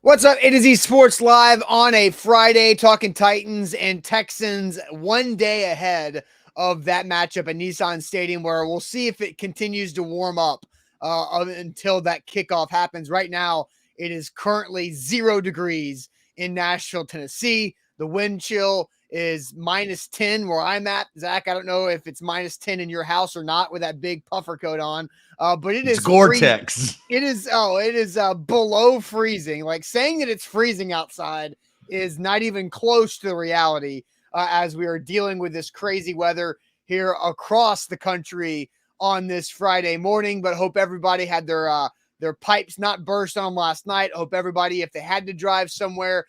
What's up? It is eSports Live on a Friday, talking Titans and Texans 1 day ahead of that matchup at Nissan Stadium, where we'll see if it continues to warm up until that kickoff happens. Right now, it is currently 0 degrees in Nashville, Tennessee. The wind chill is -10 where I'm at. Zach, I don't know if it's -10 in your house or not with that big puffer coat on, but It's Gore-Tex. It is below freezing. Like, saying that it's freezing outside is not even close to the reality, as we are dealing with this crazy weather here across the country on this Friday morning. But hope everybody had their pipes not burst on last night. Hope everybody, if they had to drive somewhere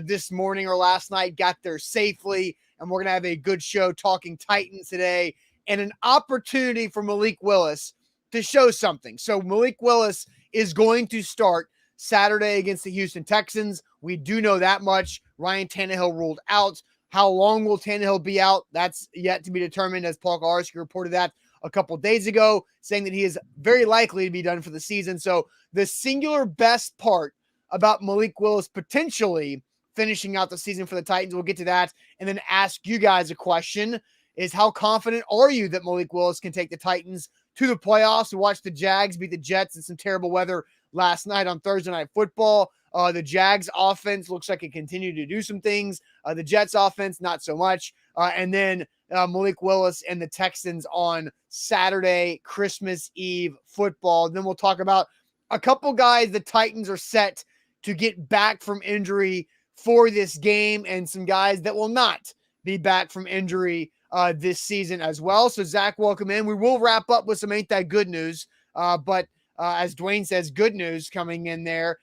this morning or last night, got there safely. And we're gonna have a good show talking Titans today, and an opportunity for Malik Willis to show something. So Malik Willis is going to start Saturday against the Houston Texans. We do know that much. Ryan Tannehill ruled out. How long will Tannehill be out? That's yet to be determined, as Paul Garsky reported that a couple days ago, saying that he is very likely to be done for the season. So the singular best part about Malik Willis potentially finishing out the season for the Titans, we'll get to that, and then ask you guys a question, is how confident are you that Malik Willis can take the Titans to the playoffs? We watched the Jags beat the Jets in some terrible weather last night on Thursday Night Football. The Jags offense looks like it continued to do some things. The Jets offense, not so much. And then Malik Willis and the Texans on Saturday, Christmas Eve football. Then we'll talk about a couple guys the Titans are set to get back from injury for this game, and some guys that will not be back from injury this season as well. So Zach, welcome in. We will wrap up with some Ain't That Good news, but as Dwayne says, good news coming in there.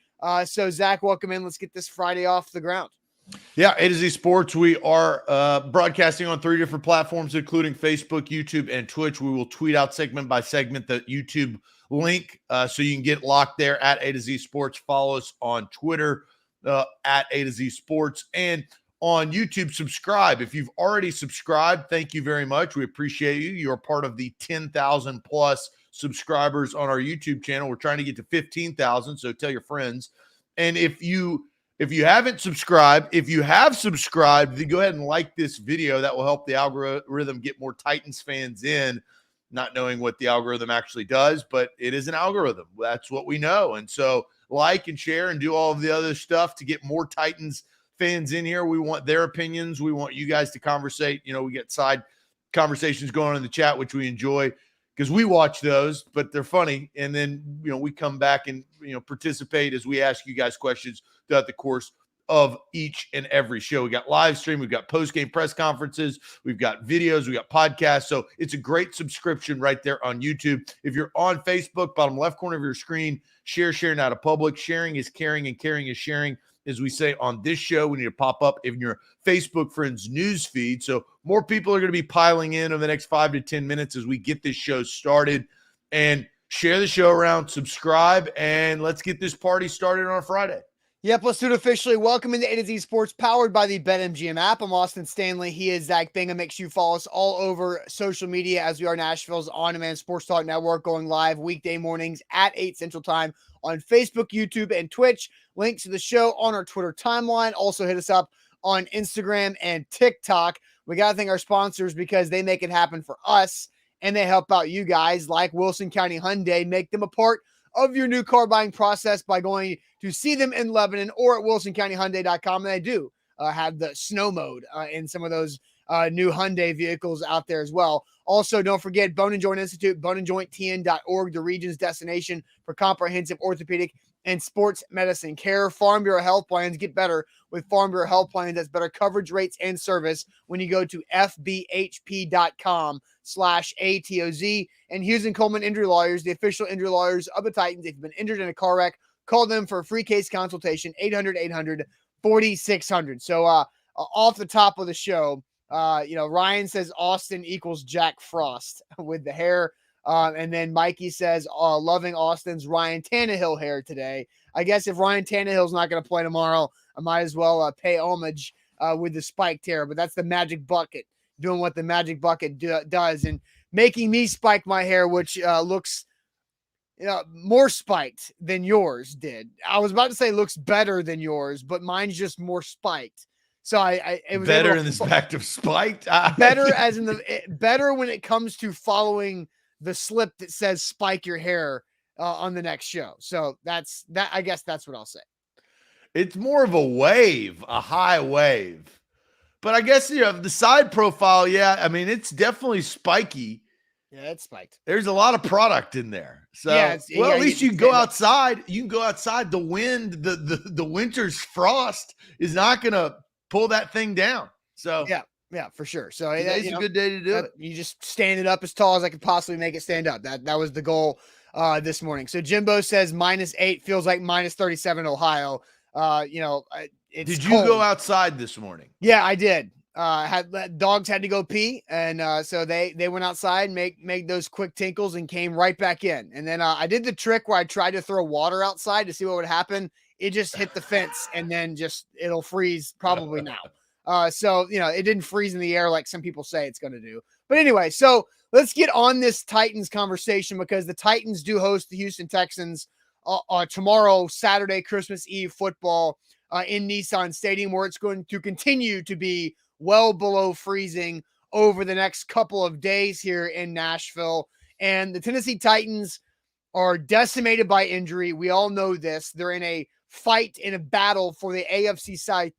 So Zach, welcome in. Let's get this Friday off the ground. Yeah, A to Z Sports. We are broadcasting on 3 different platforms, including Facebook, YouTube, and Twitch. We will tweet out segment by segment the YouTube link, so you can get locked there at A to Z Sports. Follow us on Twitter at A to Z Sports, and on YouTube, subscribe. If you've already subscribed, thank you very much. We appreciate you. You're part of the 10,000 plus subscribers on our YouTube channel. We're trying to get to 15,000, so tell your friends. And if you haven't subscribed, if you have subscribed, then go ahead and like this video. That will help the algorithm get more Titans fans in, not knowing what the algorithm actually does, but it is an algorithm. That's what we know. And so like and share and do all of the other stuff to get more Titans fans in here. We want their opinions. We want you guys to conversate. You know, we get side conversations going on in the chat, which we enjoy because we watch those, but they're funny. And then, you know, we come back and, you know, participate as we ask you guys questions throughout the course of each and every show. We got live stream, we've got post-game press conferences, we've got videos, we got podcasts. So it's a great subscription right there on YouTube. If you're on Facebook, bottom left corner of your screen, share now to public. Sharing is caring and caring is sharing. As we say on this show, we need to pop up in your Facebook friends news feed. So more people are going to be piling in over the next 5 to 10 minutes as we get this show started. And share the show around, subscribe, and let's get this party started on a Friday. Yep, let's do it officially. Welcome into A to Z Sports, powered by the BetMGM app. I'm Austin Stanley. He is Zach Bingham. Make sure you follow us all over social media, as we are Nashville's on-demand sports talk network, going live weekday mornings at 8 Central Time on Facebook, YouTube, and Twitch. Links to the show on our Twitter timeline. Also hit us up on Instagram and TikTok. We got to thank our sponsors because they make it happen for us, and they help out you guys, like Wilson County Hyundai. Make them a part of your new car buying process by going to see them in Lebanon or at wilsoncountyhyundai.com. And they do have the snow mode in some of those new Hyundai vehicles out there as well. Also, don't forget Bone and Joint Institute, boneandjointtn.org, the region's destination for comprehensive orthopedic and sports medicine care. Farm Bureau Health Plans. Get better with Farm Bureau Health Plans. That's better coverage rates and service when you go to fbhp.com/ATOZ. And Hughes and Coleman Injury Lawyers, the official injury lawyers of the Titans. If you've been injured in a car wreck, call them for a free case consultation, 800-800-4600. So off the top of the show, Ryan says Austin equals Jack Frost with the hair. And then Mikey says, loving Austin's Ryan Tannehill hair today. I guess if Ryan Tannehill's not going to play tomorrow, I might as well pay homage with the spiked hair. But that's the magic bucket doing what the magic bucket does and making me spike my hair, which looks more spiked than yours did. I was about to say looks better than yours, but mine's just more spiked. So it was better in this fact of spiked. Better as in better when it comes to following the slip that says spike your hair on the next show. So that's that. I guess that's what I'll say. It's more of a wave, a high wave. But I guess, the side profile, yeah, I mean, it's definitely spiky. Yeah, it's spiked. There's a lot of product in there. So, yeah, at least you can go outside. You can go outside. The wind, the winter's frost is not going to pull that thing down. So, yeah, for sure. So today's a good day to do it. You just stand it up as tall as I could possibly make it stand up. That was the goal this morning. So Jimbo says -8 feels like -37 in Ohio. Did you go outside this morning? Yeah, I did. Dogs had to go pee, and so they went outside, make those quick tinkles, and came right back in. And then I did the trick where I tried to throw water outside to see what would happen. It just hit the fence, and then it'll freeze probably now. So it didn't freeze in the air like some people say it's going to do. But anyway, so let's get on this Titans conversation, because the Titans do host the Houston Texans tomorrow, Saturday, Christmas Eve football in Nissan Stadium, where it's going to continue to be well below freezing over the next couple of days here in Nashville. And the Tennessee Titans are decimated by injury. We all know this. They're in a fight, in a battle for the AFC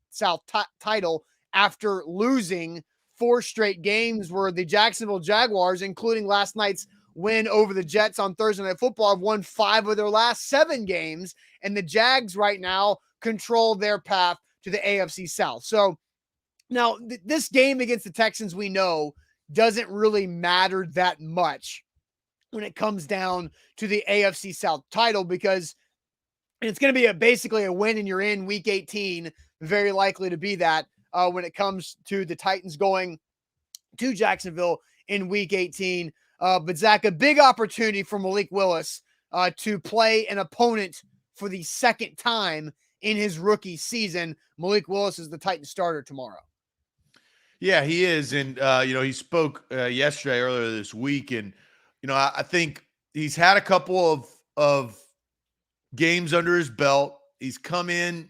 South title after losing 4 straight games, where the Jacksonville Jaguars, including last night's win over the Jets on Thursday Night Football, have won 5 of their last 7 games. And the Jags right now control their path to the AFC South. So now this game against the Texans, we know, doesn't really matter that much when it comes down to the AFC South title, because it's going to be basically a win and you're in week 18, very likely to be that when it comes to the Titans going to Jacksonville in week 18. But Zach, a big opportunity for Malik Willis to play an opponent for the second time in his rookie season. Malik Willis is the Titans starter tomorrow. Yeah, he is. And, he spoke earlier this week. And, I think he's had a couple of games under his belt. He's come in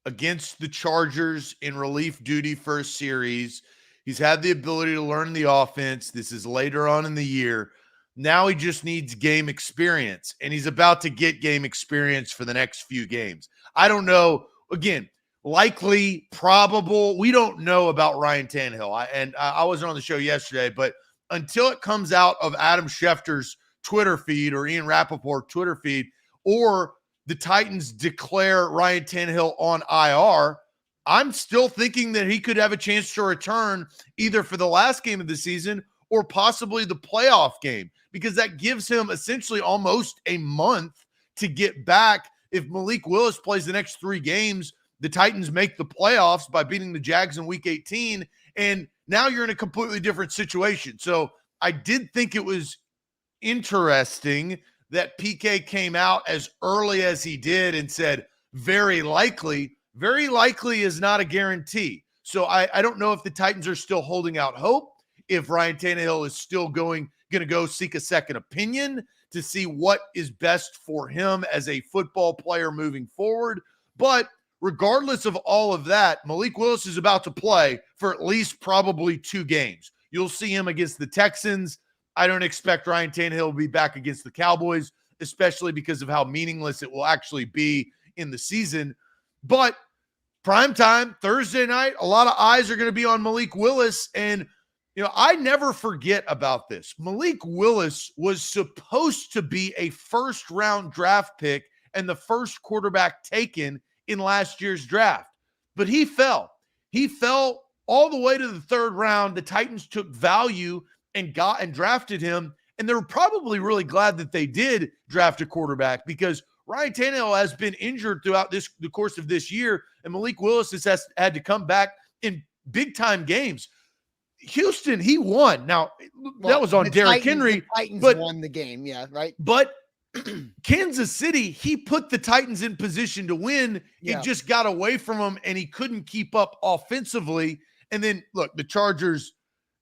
against the Chargers in relief duty for a series. He's had the ability to learn the offense. This is later on in the year. Now he just needs game experience, and he's about to get game experience for the next few games. I don't know. Again, likely, probable. We don't know about Ryan Tannehill. I wasn't on the show yesterday, but until it comes out of Adam Schefter's Twitter feed or Ian Rappaport Twitter feed, or the Titans declare Ryan Tannehill on IR, I'm still thinking that he could have a chance to return either for the last game of the season or possibly the playoff game, because that gives him essentially almost a month to get back. If Malik Willis plays the next 3 games, the Titans make the playoffs by beating the Jags in week 18, and now you're in a completely different situation. So I did think it was interesting that PK came out as early as he did and said, very likely is not a guarantee. So I don't know if the Titans are still holding out hope, if Ryan Tannehill is still going to go seek a second opinion to see what is best for him as a football player moving forward. But regardless of all of that, Malik Willis is about to play for at least probably 2 games. You'll see him against the Texans. I don't expect Ryan Tannehill to be back against the Cowboys, especially because of how meaningless it will actually be in the season. But primetime, Thursday night, a lot of eyes are going to be on Malik Willis. And, I never forget about this. Malik Willis was supposed to be a first-round draft pick and the first quarterback taken in last year's draft. But he fell. He fell all the way to the 3rd round. The Titans took value and drafted him. And they were probably really glad that they did draft a quarterback, because Ryan Tannehill has been injured throughout the course of this year, and Malik Willis has had to come back in big-time games. Houston, he won. Now, that was on Derrick Henry. The Titans won the game, yeah, right? But Kansas City, he put the Titans in position to win. Yeah. It just got away from him, and he couldn't keep up offensively. And then, look, the Chargers,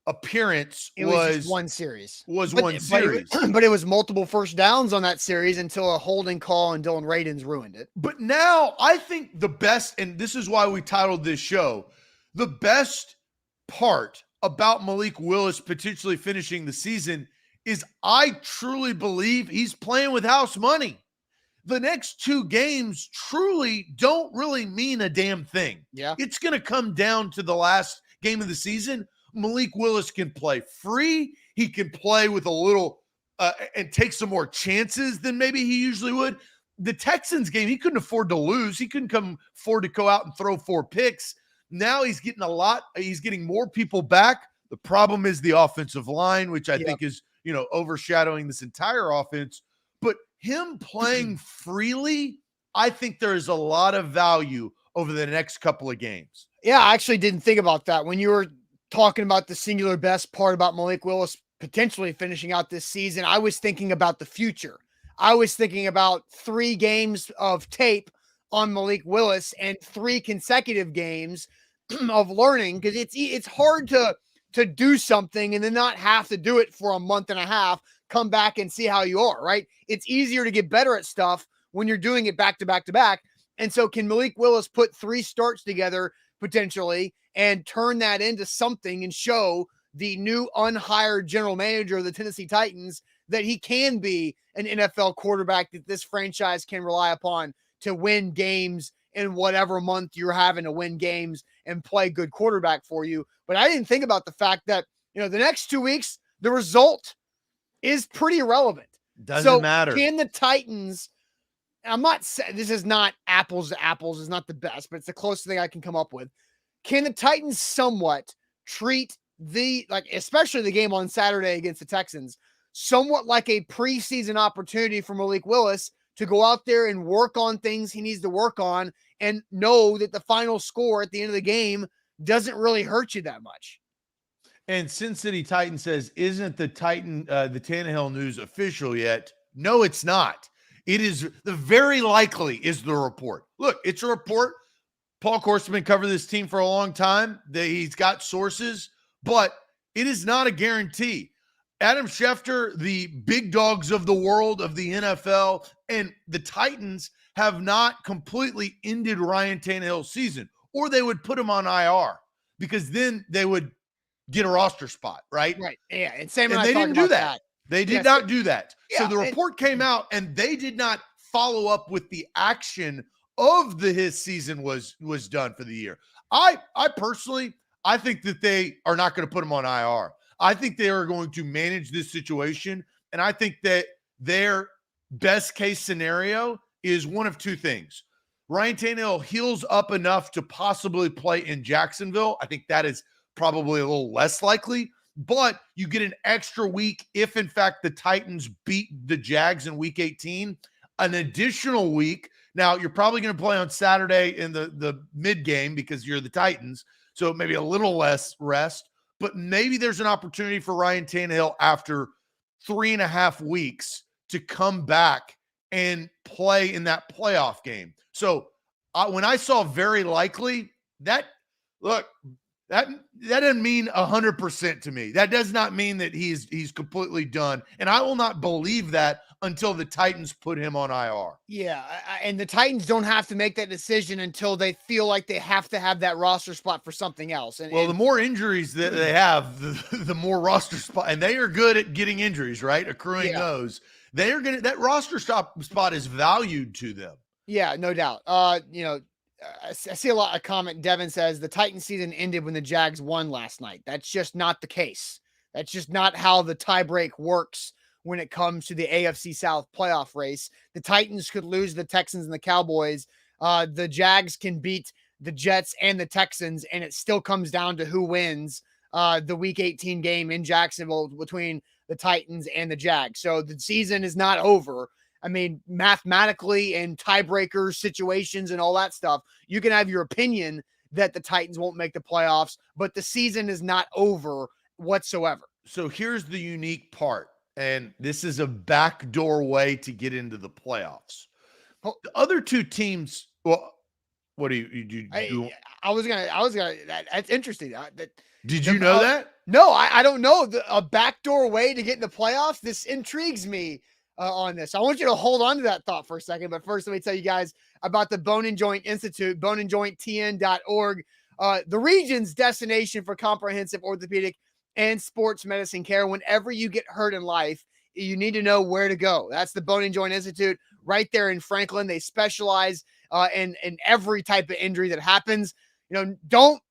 appearance It was just one series. Was one series. But it was multiple first downs on that series until a holding call and Dylan Radins ruined it. But now I think the best, and this is why we titled this show, the best part about Malik Willis potentially finishing the season is I truly believe he's playing with house money. The next 2 games truly don't really mean a damn thing. Yeah. It's going to come down to the last game of the season. Malik Willis can play free. He can play with a little and take some more chances than maybe he usually would. The Texans game, he couldn't afford to lose. He couldn't afford to go out and throw 4 picks. Now he's getting more people back. The problem is the offensive line, which I think is, overshadowing this entire offense. But him playing freely, I think there is a lot of value over the next couple of games. Yeah, I actually didn't think about that. When you were talking about the singular best part about Malik Willis potentially finishing out this season, I was thinking about the future. I was thinking about 3 games of tape on Malik Willis and 3 consecutive games of learning, because it's hard to do something and then not have to do it for a month and a half, come back and see how you are, right? It's easier to get better at stuff when you're doing it back to back to back. And so can Malik Willis put 3 starts together potentially and turn that into something and show the new unhired general manager of the Tennessee Titans that he can be an NFL quarterback that this franchise can rely upon to win games in whatever month you're having to win games and play good quarterback for you. But I didn't think about the fact that, the next 2 weeks, the result is pretty irrelevant. Doesn't matter. Can the Titans, I'm not saying this is not apples to apples, is not the best, but it's the closest thing I can come up with. Can the Titans somewhat treat especially the game on Saturday against the Texans, somewhat like a preseason opportunity for Malik Willis to go out there and work on things he needs to work on and know that the final score at the end of the game doesn't really hurt you that much? And Sin City Titan says, isn't the Tannehill news official yet? No, it's not. It is the very likely is the report. Look, it's a report. Paul Corstman covered this team for a long time. He's got sources, but it is not a guarantee. Adam Schefter, the big dogs of the world of the NFL, and the Titans have not completely ended Ryan Tannehill's season, or they would put him on IR because then they would get a roster spot, right? Right. Yeah. And they didn't do that. They did not do that. Yeah, so the report came out, and they did not follow up with the action of his season was done for the year. I personally, I think that they are not going to put him on IR. I think they are going to manage this situation, and I think that their best case scenario is one of 2 things. Ryan Tannehill heals up enough to possibly play in Jacksonville. I think that is probably a little less likely, but you get an extra week if, in fact, the Titans beat the Jags in Week 18, an additional week. Now, you're probably going to play on Saturday in the mid game because you're the Titans, so maybe a little less rest, but maybe there's an opportunity for Ryan Tannehill after 3.5 weeks to come back and play in that playoff game. So when I saw very likely, that doesn't mean 100% to me. That does not mean that he's completely done. And I will not believe that until the Titans put him on IR. Yeah, and the Titans don't have to make that decision until they feel like they have to have that roster spot for something else. And the more injuries that they have, the more roster spot, and they are good at getting injuries, right? Accruing those. They are that roster spot is valued to them. Yeah, no doubt. I see a lot of comment. Devin says the Titans season ended when the Jags won last night. That's just not the case. That's just not how the tiebreak works when it comes to the AFC South playoff race. The Titans could lose the Texans and the Cowboys. The Jags can beat the Jets and the Texans, and it still comes down to who wins the Week 18 game in Jacksonville between the Titans and the Jags. So the season is not over. I mean, mathematically and tiebreakers, situations, and all that stuff, you can have your opinion that the Titans won't make the playoffs, but the season is not over whatsoever. So here's the unique part, and this is a backdoor way to get into the playoffs. The other 2 teams, well, what do you do? I was gonna. That's interesting. Did you know that? No, I don't know. A backdoor way to get in the playoffs. This intrigues me on this. I want you to hold on to that thought for a second. But first, let me tell you guys about the Bone and Joint Institute, boneandjointtn.org, the region's destination for comprehensive orthopedic and sports medicine care. Whenever you get hurt in life, you need to know where to go. That's the Bone and Joint Institute right there in Franklin. They specialize in every type of injury that happens. Don't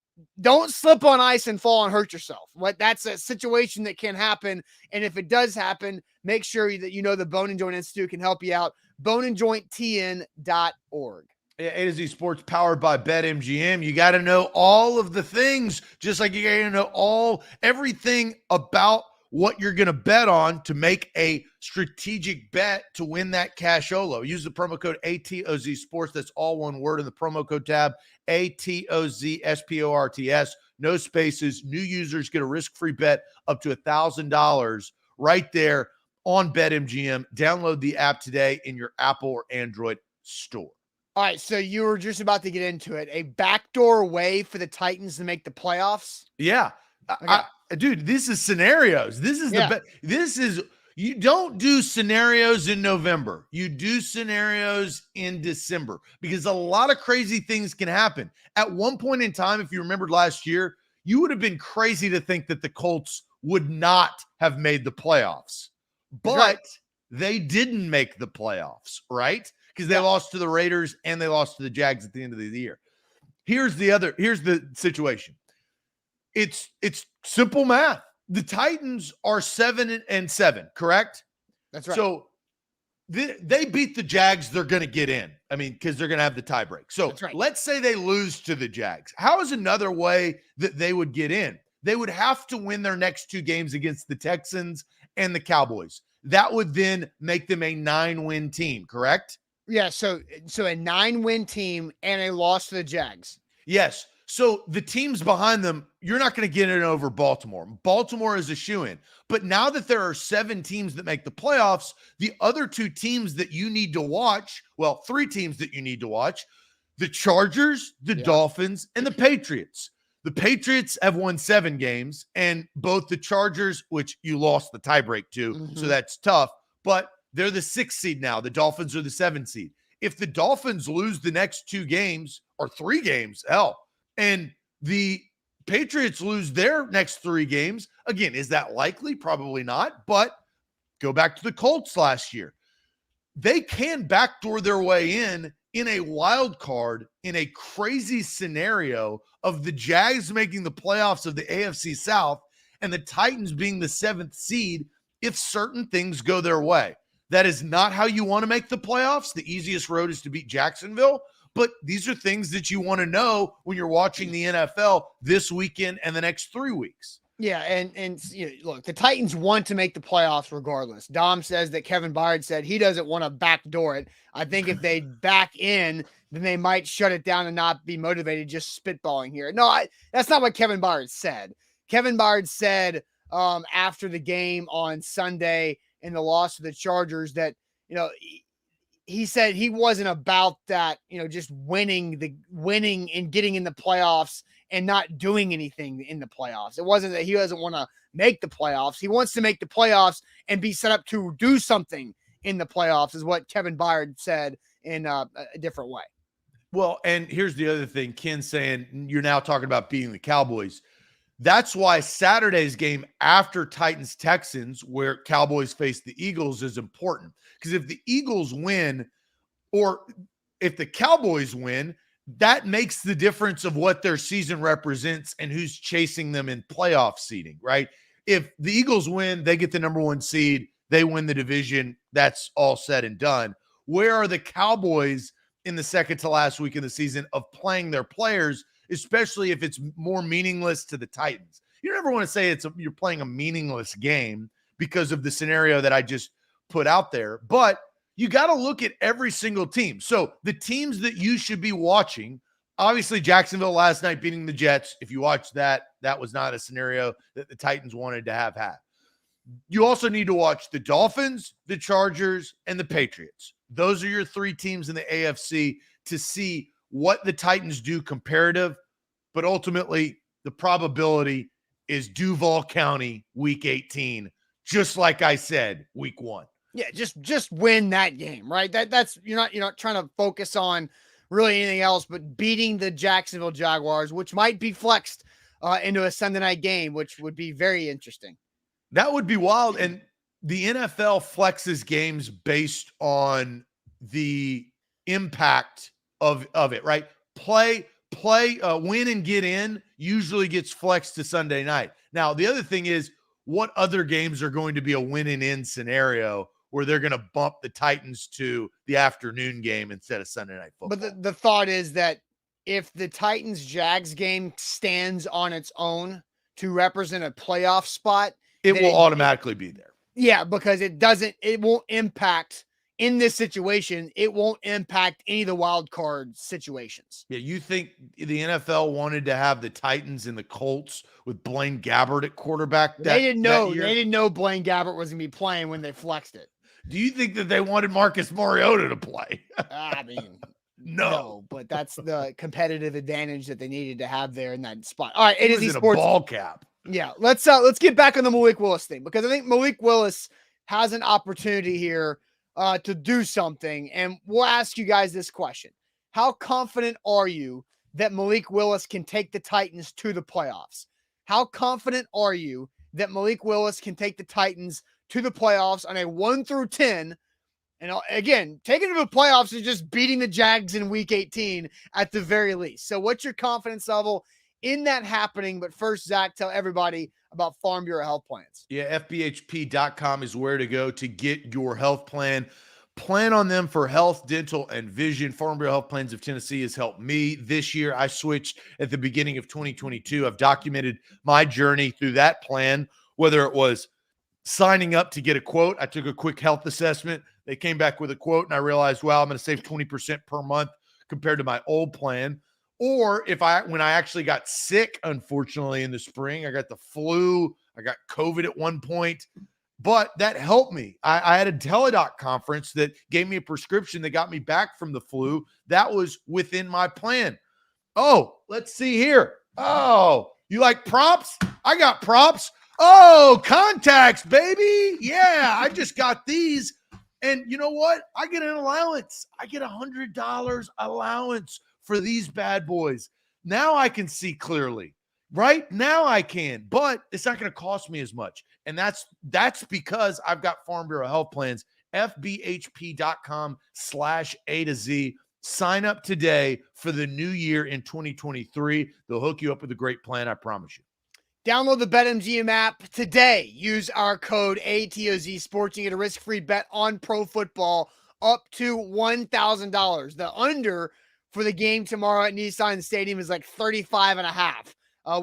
slip on ice and fall and hurt yourself. That's a situation that can happen. And if it does happen, make sure that you know the Bone and Joint Institute can help you out. boneandjointtn.org. A to Z Sports powered by BetMGM. You got to know all of the things, just like you got to know everything about what you're going to bet on to make a strategic bet to win that cashola. Use the promo code ATOZ Sports. That's all one word in the promo code tab, ATOZ SPORTS. No spaces. New users get a risk-free bet up to $1,000 right there on BetMGM. Download the app today in your Apple or Android store. All right, so you were just about to get into it. A backdoor way for the Titans to make the playoffs? Yeah. Okay. Dude, this is scenarios. This is you don't do scenarios in November. You do scenarios in December because a lot of crazy things can happen. At one point in time, if you remembered last year, you would have been crazy to think that the Colts would not have made the playoffs, but they didn't make the playoffs, right? Because they lost to the Raiders and they lost to the Jags at the end of the year. Here's the situation. It's simple math. The Titans are 7-7, correct? That's right. So they beat the Jags. They're going to get in. I mean, because they're going to have the tie break. So let's say they lose to the Jags. How is another way that they would get in? They would have to win their next two games against the Texans and the Cowboys. That would then make them a 9-win team, correct? Yeah, so a 9-win team and a loss to the Jags. Yes. So the teams behind them, you're not going to get it over Baltimore. Baltimore is a shoo-in. But now that there are 7 teams that make the playoffs, the other 2 teams that you need to watch, well, 3 teams that you need to watch, the Chargers, the Dolphins, and the Patriots. The Patriots have won 7 games, and both the Chargers, which you lost the tiebreak to, so that's tough, but they're the 6th seed now. The Dolphins are the 7th seed. If the Dolphins lose the next 2 games or 3 games, and the Patriots lose their next 3 games, again, is that likely? Probably not, but go back to the Colts last year. They can backdoor their way in a wild card in a crazy scenario of the Jags making the playoffs of the AFC South and the Titans being the 7th seed if certain things go their way. That is not how you want to make the playoffs. The easiest road is to beat Jacksonville. But these are things that you want to know when you're watching the NFL this weekend and the next 3 weeks. Yeah, and look, the Titans want to make the playoffs regardless. Dom says that Kevin Byard said he doesn't want to backdoor it. I think if they back in, then they might shut it down and not be motivated, just spitballing here. No, that's not what Kevin Byard said. Kevin Byard said after the game on Sunday in the loss to the Chargers that, he said he wasn't about that, just winning and getting in the playoffs and not doing anything in the playoffs. It wasn't that he doesn't want to make the playoffs. He wants to make the playoffs and be set up to do something in the playoffs is what Kevin Byard said in a different way. Well, and here's the other thing. Ken saying you're now talking about beating the Cowboys. That's why Saturday's game after Titans-Texans, where Cowboys face the Eagles, is important. Because if the Eagles win or if the Cowboys win, that makes the difference of what their season represents and who's chasing them in playoff seeding, right? If the Eagles win, they get the number 1 seed, they win the division, that's all said and done. Where are the Cowboys in the second to last week in the season of playing their players, especially if it's more meaningless to the Titans? You never want to say you're playing a meaningless game because of the scenario that I just put out there, but you got to look at every single team. So the teams that you should be watching, obviously Jacksonville last night beating the Jets. If you watch that, that was not a scenario that the Titans wanted to have had. You also need to watch the Dolphins, the Chargers, and the Patriots. Those are your 3 teams in the AFC to see what the Titans do comparative, but ultimately the probability is Duval County week 18, just like I said, week 1. Yeah, just win that game, right? That's you're not trying to focus on really anything else, but beating the Jacksonville Jaguars, which might be flexed into a Sunday night game, which would be very interesting. That would be wild. And the NFL flexes games based on the impact of it, right? Play, win and get in usually gets flexed to Sunday night. Now, the other thing is, what other games are going to be a win and in scenario where they're going to bump the Titans to the afternoon game instead of Sunday night football? But the thought is that if the Titans-Jags game stands on its own to represent a playoff spot, it will automatically be there. Yeah, because it won't impact in this situation. It won't impact any of the wild card situations. Yeah, you think the NFL wanted to have the Titans and the Colts with Blaine Gabbert at quarterback? They didn't know Blaine Gabbert was going to be playing when they flexed it. Do you think that they wanted Marcus Mariota to play? I mean, no, but that's the competitive advantage that they needed to have there in that spot. All right, it is in esports. A ball cap. Yeah, let's get back on the Malik Willis thing, because I think Malik Willis has an opportunity here to do something, and we'll ask you guys this question: how confident are you that Malik Willis can take the Titans to the playoffs? How confident are you that Malik Willis can take the Titans to the playoffs on a 1 through 10? And again, taking to the playoffs is just beating the Jags in week 18 at the very least. So what's your confidence level in that happening? But first, Zach, tell everybody about Farm Bureau health plans. Yeah, FBHP.com is where to go to get your health plan. Plan on them for health, dental, and vision. Farm Bureau Health Plans of Tennessee has helped me this year. I switched at the beginning of 2022. I've documented my journey through that plan, whether it was signing up to get a quote. I took a quick health assessment. They came back with a quote, and I realized, wow, I'm going to save 20% per month compared to my old plan. Or when I actually got sick, unfortunately, in the spring, I got the flu, I got COVID at one point, but that helped me. I had a teledoc conference that gave me a prescription that got me back from the flu. That was within my plan. Oh, let's see here. Oh, you like props? I got props. Oh, contacts, baby. Yeah, I just got these. And you know what? I get an allowance. I get $100 allowance for these bad boys. Now I can see clearly. Right now I can, but it's not going to cost me as much. And that's because I've got Farm Bureau health plans, FBHP.com/A to Z. Sign up today for the new year in 2023. They'll hook you up with a great plan. I promise you. Download the BetMGM app today. Use our code ATOZ Sports and get a risk-free bet on pro football up to $1,000. The under for the game tomorrow at Nissan Stadium is like 35.5,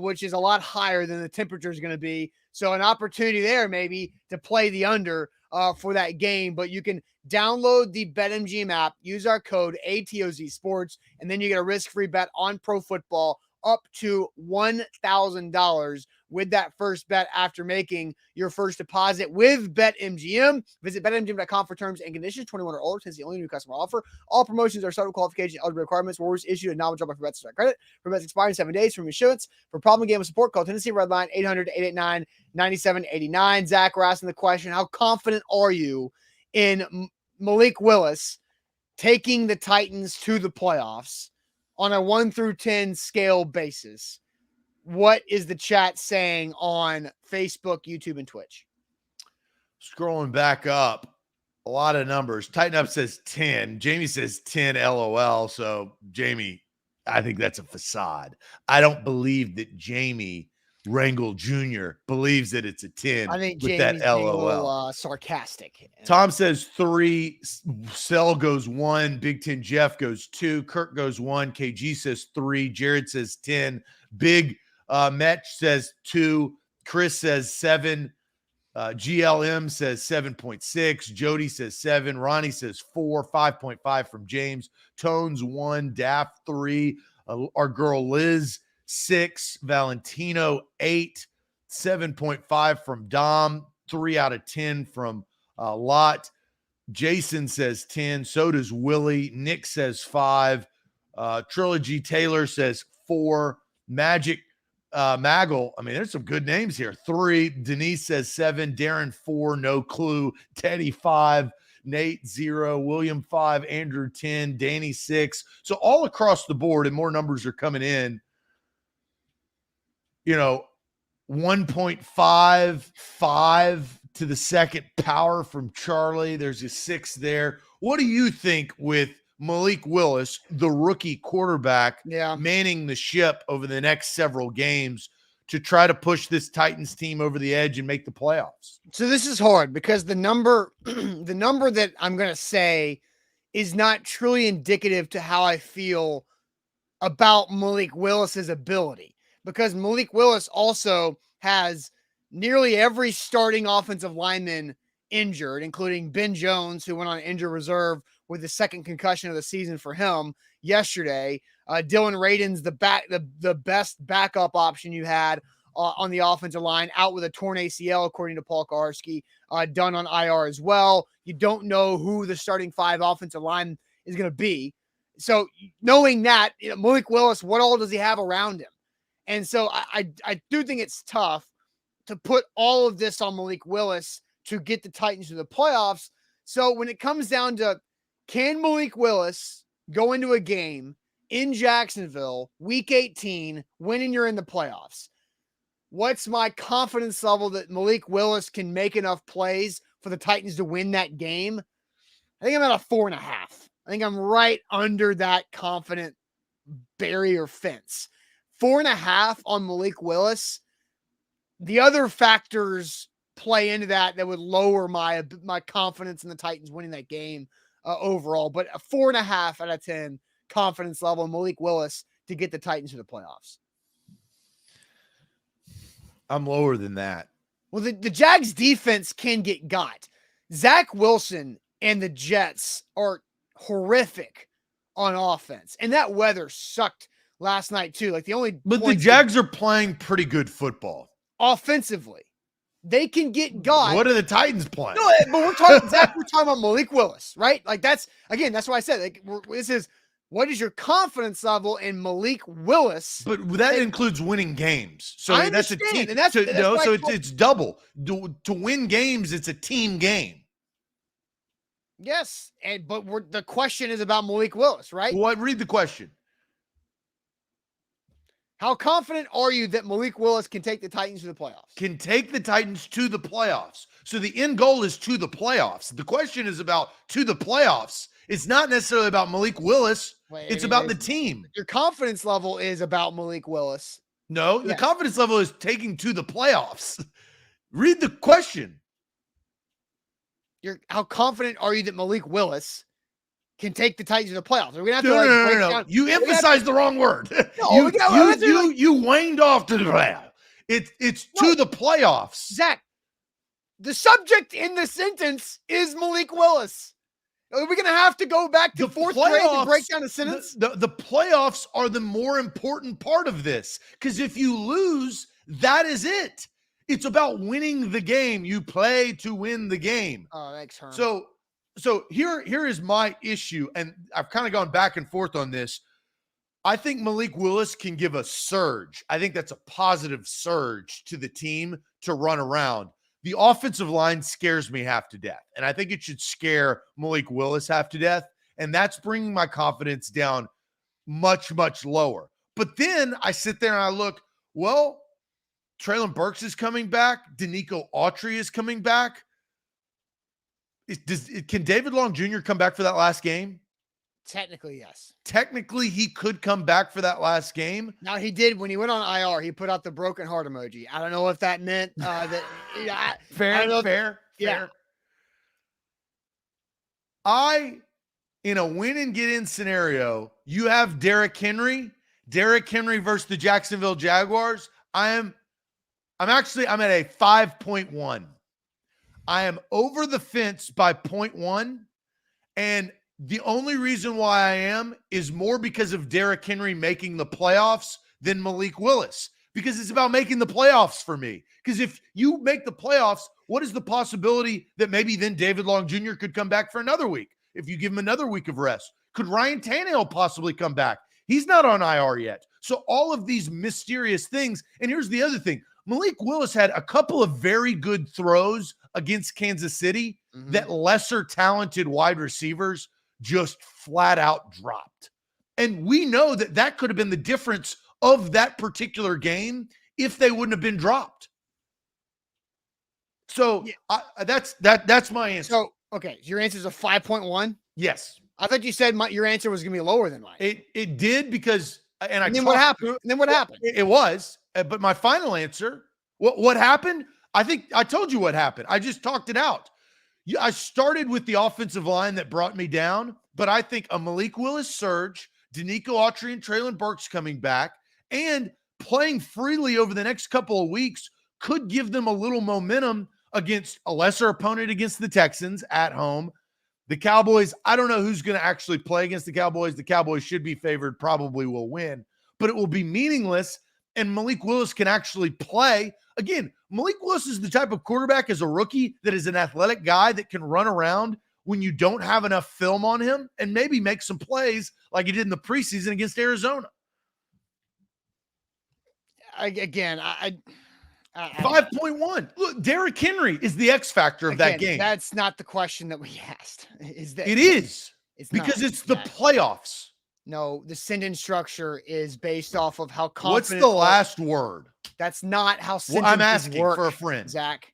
which is a lot higher than the temperature is going to be. So an opportunity there maybe to play the under for that game. But you can download the BetMGM app, use our code ATOZ Sports, and then you get a risk-free bet on pro football up to $1,000 with that first bet after making your first deposit with BetMGM. Visit BetMGM.com for terms and conditions. 21 or older is the only new customer offer. All promotions are subject to qualification and eligibility requirements. Warriors issued a non-withdrawable for bets to credit. For bets expiring 7 days from issuance. For problem game support, call Tennessee Red Line 800-889-9789. Zach, we're asking the question, how confident are you in Malik Willis taking the Titans to the playoffs on a 1 through 10 scale basis? What is the chat saying on Facebook, YouTube, and Twitch? Scrolling back up, a lot of numbers. Tighten Up says 10. Jamie says 10 LOL. So, Jamie, I think that's a facade. I don't believe that Jamie Rangel Jr. believes that it's a 10. I think with Jamie's that being LOL. a little sarcastic. Tom says 3. Sell goes 1. Big 10 Jeff goes 2. Kirk goes 1. KG says 3. Jared says 10. Big Metch says 2. Chris says 7. GLM says 7.6. Jody says 7. Ronnie says 4. 5.5 from James. Tones 1. Daff 3. Our girl Liz 6. Valentino 8. 7.5 from Dom. 3 out of 10 from Lot. Jason says 10. So does Willie. Nick says 5. Trilogy Taylor says 4. Magic Maggle, I mean, there's some good names here. 3. Denise says 7. Darren 4. No clue. Teddy 5. Nate 0. William 5. Andrew 10. Danny 6. So all across the board, and more numbers are coming in. 1.55 to the second power from Charlie. There's a 6 there. What do you think with Malik Willis, the rookie quarterback, manning the ship over the next several games to try to push this Titans team over the edge and make the playoffs? So this is hard because the number that I'm going to say is not truly indicative to how I feel about Malik Willis's ability, because Malik Willis also has nearly every starting offensive lineman injured, including Ben Jones, who went on injured reserve with the second concussion of the season for him yesterday. Dylan Radin's the best backup option you had on the offensive line, out with a torn ACL, according to Paul Kaharski, done on IR as well. You don't know who the starting 5 offensive line is going to be. So knowing that, Malik Willis, what all does he have around him? And so I do think it's tough to put all of this on Malik Willis to get the Titans to the playoffs. So when it comes down to, can Malik Willis go into a game in Jacksonville, week 18, winning you're in the playoffs? What's my confidence level that Malik Willis can make enough plays for the Titans to win that game? I think I'm at a 4.5. I think I'm right under that confident barrier fence. 4.5 on Malik Willis. The other factors play into that would lower my confidence in the Titans winning that game overall. But a 4.5 out of 10 confidence level in Malik Willis to get the Titans to the playoffs. I'm lower than that. Well, the Jags defense can get got. Zach Wilson and the Jets are horrific on offense. And that weather sucked last night too. Like but the Jags are playing pretty good football. Offensively. They can get got. What are the Titans playing? No, but we're talking about Malik Willis, right? Like that's why I said, like, this is, what is your confidence level in Malik Willis? But that includes winning games. So that's a team. And it's double. To win games, it's a team game. Yes. But the question is about Malik Willis, right? Read the question. How confident are you that Malik Willis can take the Titans to the playoffs? Can take the Titans to the playoffs. So the end goal is to the playoffs. The question is about to the playoffs. It's not necessarily about Malik Willis. It's about the team. Your confidence level is about Malik Willis. No, the confidence level is taking to the playoffs. Read the question. How confident are you that Malik Willis can take the Titans to the playoffs? We're gonna have no. You emphasized the wrong word. No, you waned off to the playoffs. It's to the playoffs. Zach, the subject in the sentence is Malik Willis. Are we gonna have to go back to fourth grade to break down a sentence? The playoffs are the more important part of this, because if you lose, that is it. It's about winning the game. You play to win the game. Oh, thanks, Herm. So here is my issue, and I've kind of gone back and forth on this. I think Malik Willis can give a surge. I think that's a positive surge to the team to run around. The offensive line scares me half to death, and I think it should scare Malik Willis half to death, and that's bringing my confidence down much, much lower. But then I sit there and I look, well, Treylon Burks is coming back. Danico Autry is coming back. Can David Long Jr. come back for that last game? Technically, yes. Technically, he could come back for that last game. Now, he did. When he went on IR, he put out the broken heart emoji. I don't know if that meant that. Fair. In a win and get in scenario, you have Derrick Henry versus the Jacksonville Jaguars. I'm at a 5.1. I am over the fence by 0.1. And the only reason why I am is more because of Derrick Henry making the playoffs than Malik Willis, because it's about making the playoffs for me. Because if you make the playoffs, what is the possibility that maybe then David Long Jr. could come back for another week? If you give him another week of rest, could Ryan Tannehill possibly come back? He's not on IR yet. So all of these mysterious things. And here's the other thing. Malik Willis had a couple of very good throws against Kansas City that lesser talented wide receivers just flat out dropped. And we know that that could have been the difference of that particular game if they wouldn't have been dropped. So that's my answer. So, okay, your answer is a 5.1? Yes. I thought you said your answer was going to be lower than mine. It did because and then what happened? And then what happened? It was, but my final answer, what happened? I think I told you what happened. I just talked it out. I started with the offensive line that brought me down, but I think a Malik Willis surge, Danico Autry and Treylon Burks coming back, and playing freely over the next couple of weeks could give them a little momentum against a lesser opponent against the Texans at home. The Cowboys, I don't know who's going to actually play against the Cowboys. The Cowboys should be favored, probably will win, but it will be meaningless, and Malik Willis can actually play. Again, Malik Willis is the type of quarterback as a rookie that is an athletic guy that can run around when you don't have enough film on him and maybe make some plays like he did in the preseason against Arizona. 5.1. Look, Derrick Henry is the X factor of that game. That's not the question that we asked. Is that it is? It's because not, it's the playoffs. No, the sentence structure is based off of how confident. What's the last word? That's not how sentences I'm asking work, for a friend. Zach.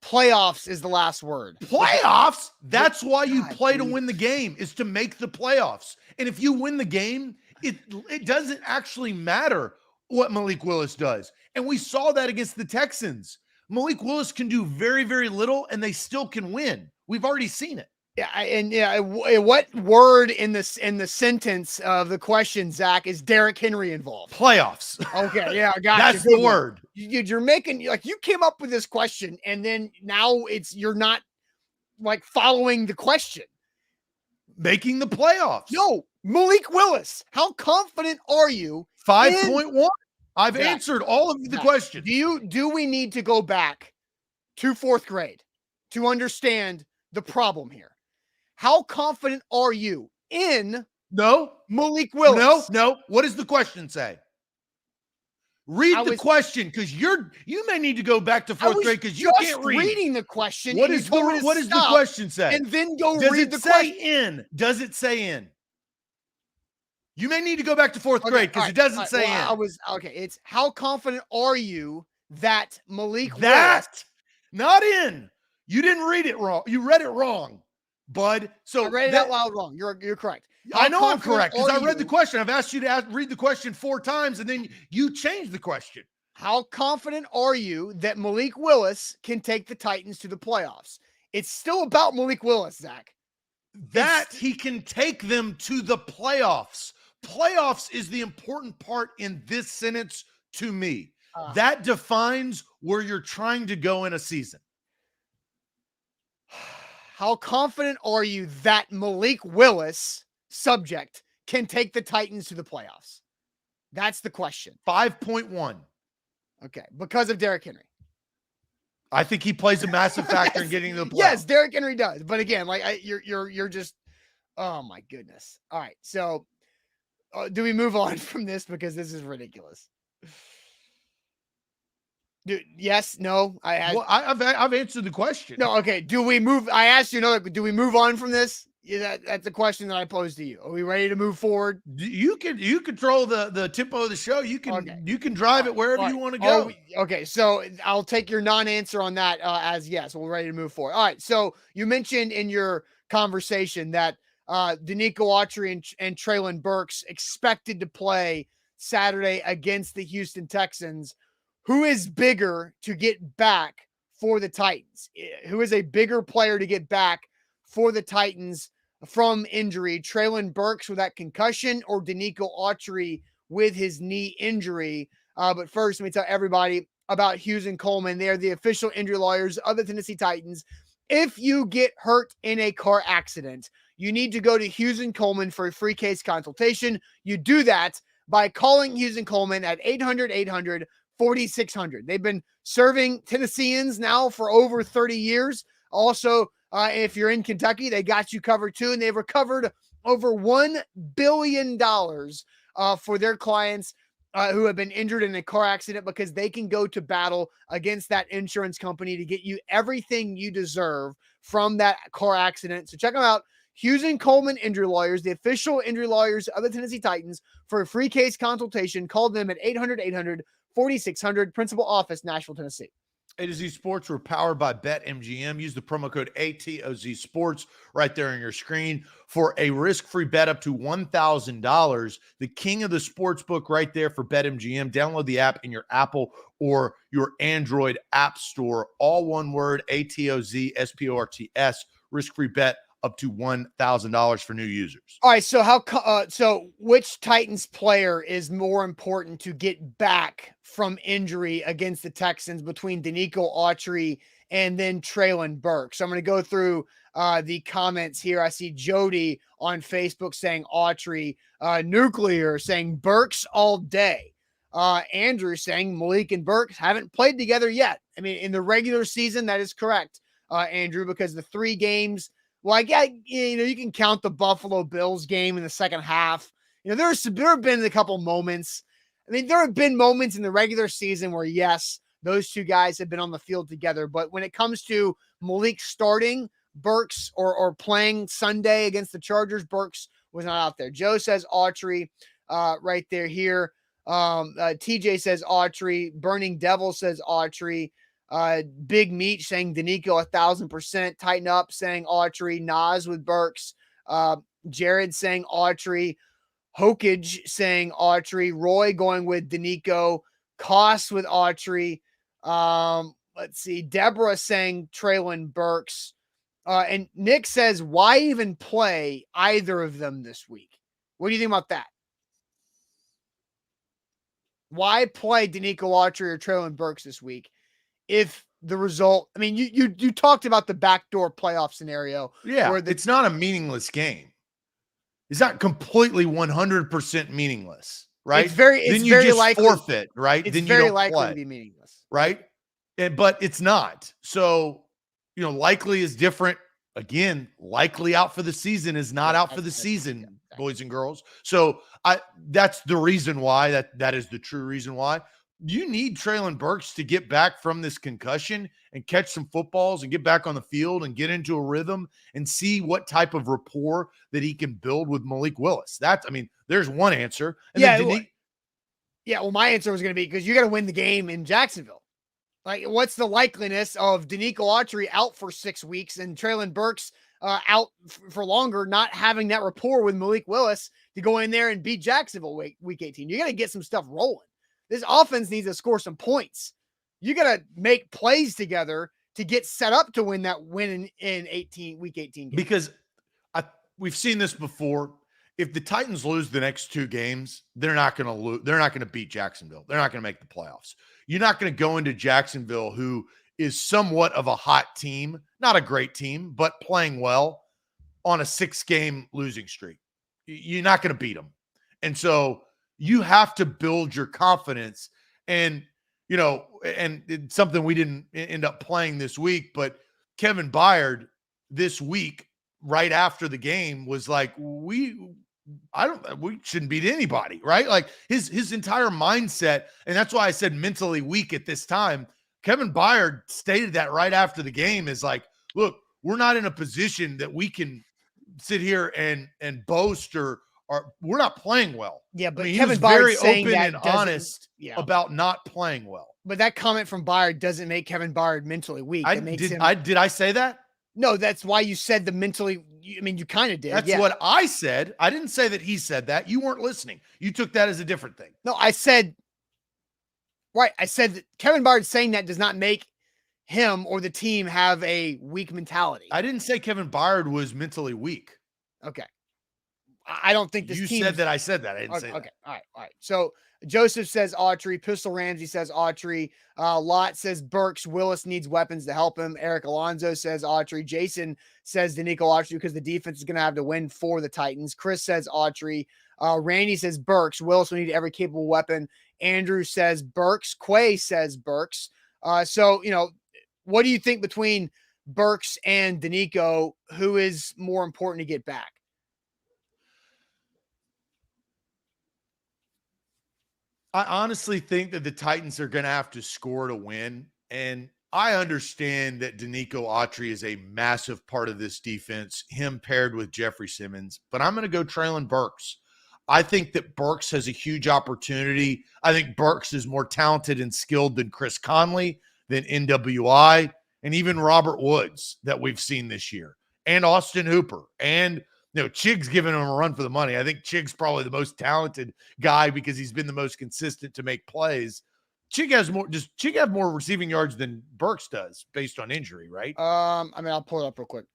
Playoffs is the last word. Playoffs? That's why you play to win the game, is to make the playoffs. And if you win the game, it doesn't actually matter what Malik Willis does. And we saw that against the Texans. Malik Willis can do very, very little, and they still can win. We've already seen it. Yeah, what word in the sentence of the question, Zach, is Derrick Henry involved? Playoffs. Okay, yeah, I got you. That's the word. You're making, like, you came up with this question, and then now you're not like following the question. Making the playoffs. No, Malik Willis. How confident are you? 5.1. I've answered all of the questions. Do we need to go back to fourth grade to understand the problem here? How confident are you in Malik Willis? No. What does the question say? Read the question, because you may need to go back to fourth grade because you can't read. Reading the question. What does the question say? And then read the question. Does it say in? You may need to go back to fourth grade because it doesn't say in. It's how confident are you that Malik Willis? Not in. You didn't read it wrong. You read it wrong, bud. So I read it out loud wrong. You're correct. I know I'm correct because I read the question. I've asked you to read the question 4 times, and then you changed the question. How confident are you that Malik Willis can take the Titans to the playoffs? It's still about Malik Willis, Zach. He can take them to the playoffs. Playoffs is the important part in this sentence to me. That defines where you're trying to go in a season. How confident are you that Malik Willis, subject, can take the Titans to the playoffs? That's the question. 5.1. Okay, because of Derrick Henry. I think he plays a massive factor in getting to the playoffs. Yes, Derrick Henry does. But again, you're just, oh my goodness. All right, so do we move on from this because this is ridiculous? Dude, yes, no. I've answered the question. No, okay. Do we move? I asked you, do we move on from this? Yeah, that's the question that I posed to you. Are we ready to move forward? You control the tempo of the show. You can drive it wherever you want to go. Okay, so I'll take your non-answer on that as yes. We're ready to move forward. All right. So you mentioned in your conversation that Danico Autry and Treylon Burks expected to play Saturday against the Houston Texans. Who is bigger to get back for the Titans? Who is a bigger player to get back for the Titans from injury? Treylon Burks with that concussion or Danico Autry with his knee injury? But first, let me tell everybody about Hughes and Coleman. They are the official injury lawyers of the Tennessee Titans. If you get hurt in a car accident, you need to go to Hughes and Coleman for a free case consultation. You do that by calling Hughes and Coleman at 800-800-4600. They've been serving Tennesseans now for over 30 years. Also, if you're in Kentucky, they got you covered too, and they've recovered over $1 billion for their clients who have been injured in a car accident, because they can go to battle against that insurance company to get you everything you deserve from that car accident. So check them out. Hughes and Coleman Injury Lawyers, the official injury lawyers of the Tennessee Titans. For a free case consultation, call them at 800-800-4600, principal office, Nashville, Tennessee. A to Z Sports, we're powered by BetMGM. Use the promo code ATOZ Sports right there on your screen for a risk-free bet up to $1,000. The king of the sports book right there for BetMGM. Download the app in your Apple or your Android app store. All one word, ATOZ SPORTS. Risk-free bet up to $1,000 for new users. All right, so so which Titans player is more important to get back from injury against the Texans between Danico Autry and then Treylon Burks? So I'm going to go through the comments here. I see Jody on Facebook saying Autry, Nuclear saying Burks all day. Andrew saying Malik and Burks haven't played together yet. I mean, in the regular season, that is correct, Andrew, because the 3 games. Well, you can count the Buffalo Bills game in the second half. There have been a couple moments. I mean, there have been moments in the regular season where, yes, those 2 guys have been on the field together. But when it comes to Malik starting, Burks or playing Sunday against the Chargers, Burks was not out there. Joe says Autry right there here. TJ says Autry. Burning Devil says Autry. Big Meat saying Danico 1,000%. Tighten Up saying Autry. Nas with Burks. Jared saying Autry. Hokage saying Autry. Roy going with Danico. Koss with Autry. Let's see. Deborah saying Treylon Burks. And Nick says, why even play either of them this week? What do you think about that? Why play Danico Autry or Treylon Burks this week? If the result, I mean, you talked about the backdoor playoff scenario. Yeah, where it's not a meaningless game. It's not completely 100% meaningless, right? It's very likely forfeit, right? It's then you very don't likely play, to be meaningless, right? But it's not. So, likely is different. Again, likely out for the season is not out for the season, boys and girls. So that's the reason why that is the true reason why. You need Treylon Burks to get back from this concussion and catch some footballs and get back on the field and get into a rhythm and see what type of rapport that he can build with Malik Willis. There's one answer. And well, my answer was going to be because you got to win the game in Jacksonville. Like, what's the likeliness of Danico Autry out for 6 weeks and Treylon Burks out for longer, not having that rapport with Malik Willis to go in there and beat Jacksonville week 18? You got to get some stuff rolling. This offense needs to score some points. You got to make plays together to get set up to win that win in week 18 game. Because we've seen this before. If the Titans lose the next 2 games, they're not going to lose. They're not going to beat Jacksonville. They're not going to make the playoffs. You're not going to go into Jacksonville, who is somewhat of a hot team, not a great team, but playing well, on a 6-game losing streak. You're not going to beat them. And so you have to build your confidence. And, and it's something we didn't end up playing this week, but Kevin Byard this week, right after the game, was like, we shouldn't beat anybody, right? Like his entire mindset. And that's why I said mentally weak at this time. Kevin Byard stated that right after the game, is like, look, we're not in a position that we can sit here and boast or we're not playing well. Yeah, but he Kevin was Byard very saying open that and honest about not playing well. But that comment from Byard doesn't make Kevin Byard mentally weak. Did I say that? No, that's why you said the mentally. You kind of did. That's what I said. I didn't say that he said that. You weren't listening. You took that as a different thing. No, I said, right. I said that Kevin Byard saying that does not make him or the team have a weak mentality. I didn't say Kevin Byard was mentally weak. Okay. I don't think this team. You said that. I said that. I didn't say that. Okay. All right. So Joseph says Autry. Pistol Ramsey says Autry. Lot says Burks. Willis needs weapons to help him. Eric Alonzo says Autry. Jason says Danico Autry because the defense is going to have to win for the Titans. Chris says Autry. Randy says Burks. Willis will need every capable weapon. Andrew says Burks. Quay says Burks. So, what do you think between Burks and Danico? Who is more important to get back? I honestly think that the Titans are going to have to score to win. And I understand that Danico Autry is a massive part of this defense, him paired with Jeffrey Simmons, but I'm going to go Traylon Burks. I think that Burks has a huge opportunity. I think Burks is more talented and skilled than Chris Conley, than NWI, and even Robert Woods that we've seen this year, and Austin Hooper. And Chig's giving him a run for the money. I think Chig's probably the most talented guy because he's been the most consistent to make plays. Chig has more. Does Chig have more receiving yards than Burks does based on injury, right? I'll pull it up real quick.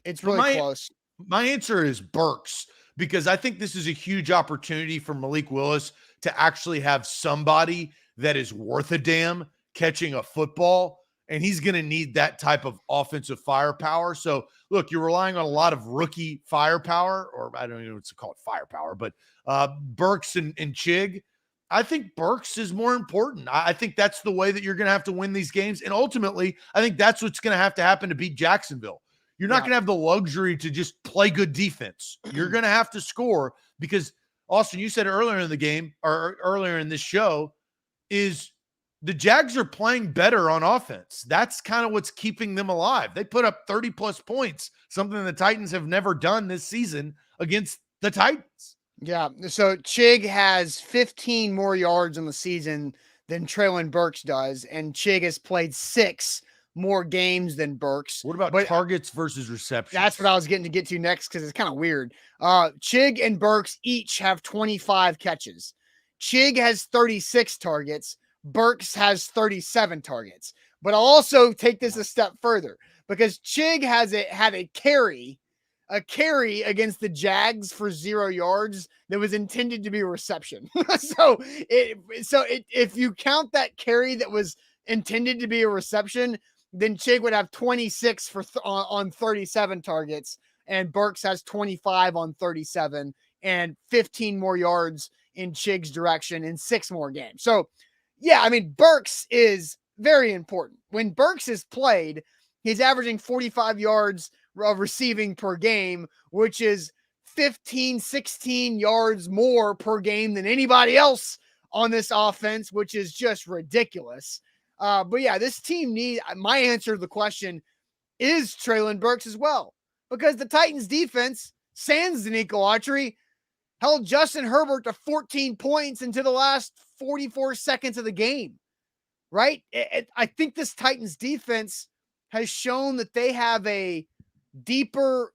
It's really close. My answer is Burks because I think this is a huge opportunity for Malik Willis to actually have somebody that is worth a damn catching a football, and he's going to need that type of offensive firepower. So, look, you're relying on a lot of rookie firepower, or I don't even know what to call it, firepower, but Burks and Chig. I think Burks is more important. I think that's the way that you're going to have to win these games. And ultimately, I think that's what's going to have to happen to beat Jacksonville. You're not going to have the luxury to just play good defense. You're going to have to score because, Austin, you said earlier in the game or earlier in this show, is the Jags are playing better on offense. That's kind of what's keeping them alive. They put up 30-plus points, something the Titans have never done this season against the Titans. Yeah, so Chig has 15 more yards in the season than Traylon Burks does, and Chig has played 6 more games than Burks. What about targets versus receptions? That's what I was getting to get to next because it's kind of weird. Chig and Burks each have 25 catches. Chig has 36 targets. Burks has 37 targets. But I'll also take this a step further because Chig had a carry against the Jags for 0 yards that was intended to be a reception. So if you count that carry that was intended to be a reception, then Chig would have 26 on 37 targets, and Burks has 25 on 37 and 15 more yards in Chig's direction in 6 more games. So, yeah, I mean, Burks is very important. When Burks is played, he's averaging 45 yards of receiving per game, which is 15, 16 yards more per game than anybody else on this offense, which is just ridiculous. But yeah, this team my answer to the question is Traylon Burks as well, because the Titans defense, sans Danico Autry, held Justin Herbert to 14 points into the last 44 seconds of the game, right? I think this Titans defense has shown that they have a deeper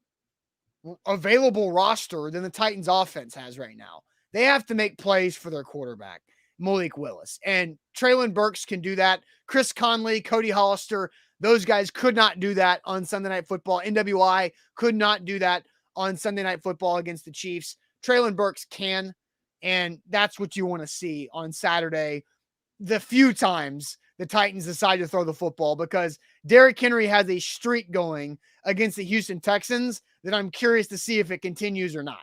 available roster than the Titans offense has right now. They have to make plays for their quarterback, Malik Willis, and Traylon Burks can do that. Chris Conley, Cody Hollister, those guys could not do that on Sunday Night Football. NWI could not do that on Sunday Night Football against the Chiefs. Traylon Burks can, and that's what you want to see on Saturday, the few times the Titans decide to throw the football, because Derrick Henry has a streak going against the Houston Texans that I'm curious to see if it continues or not.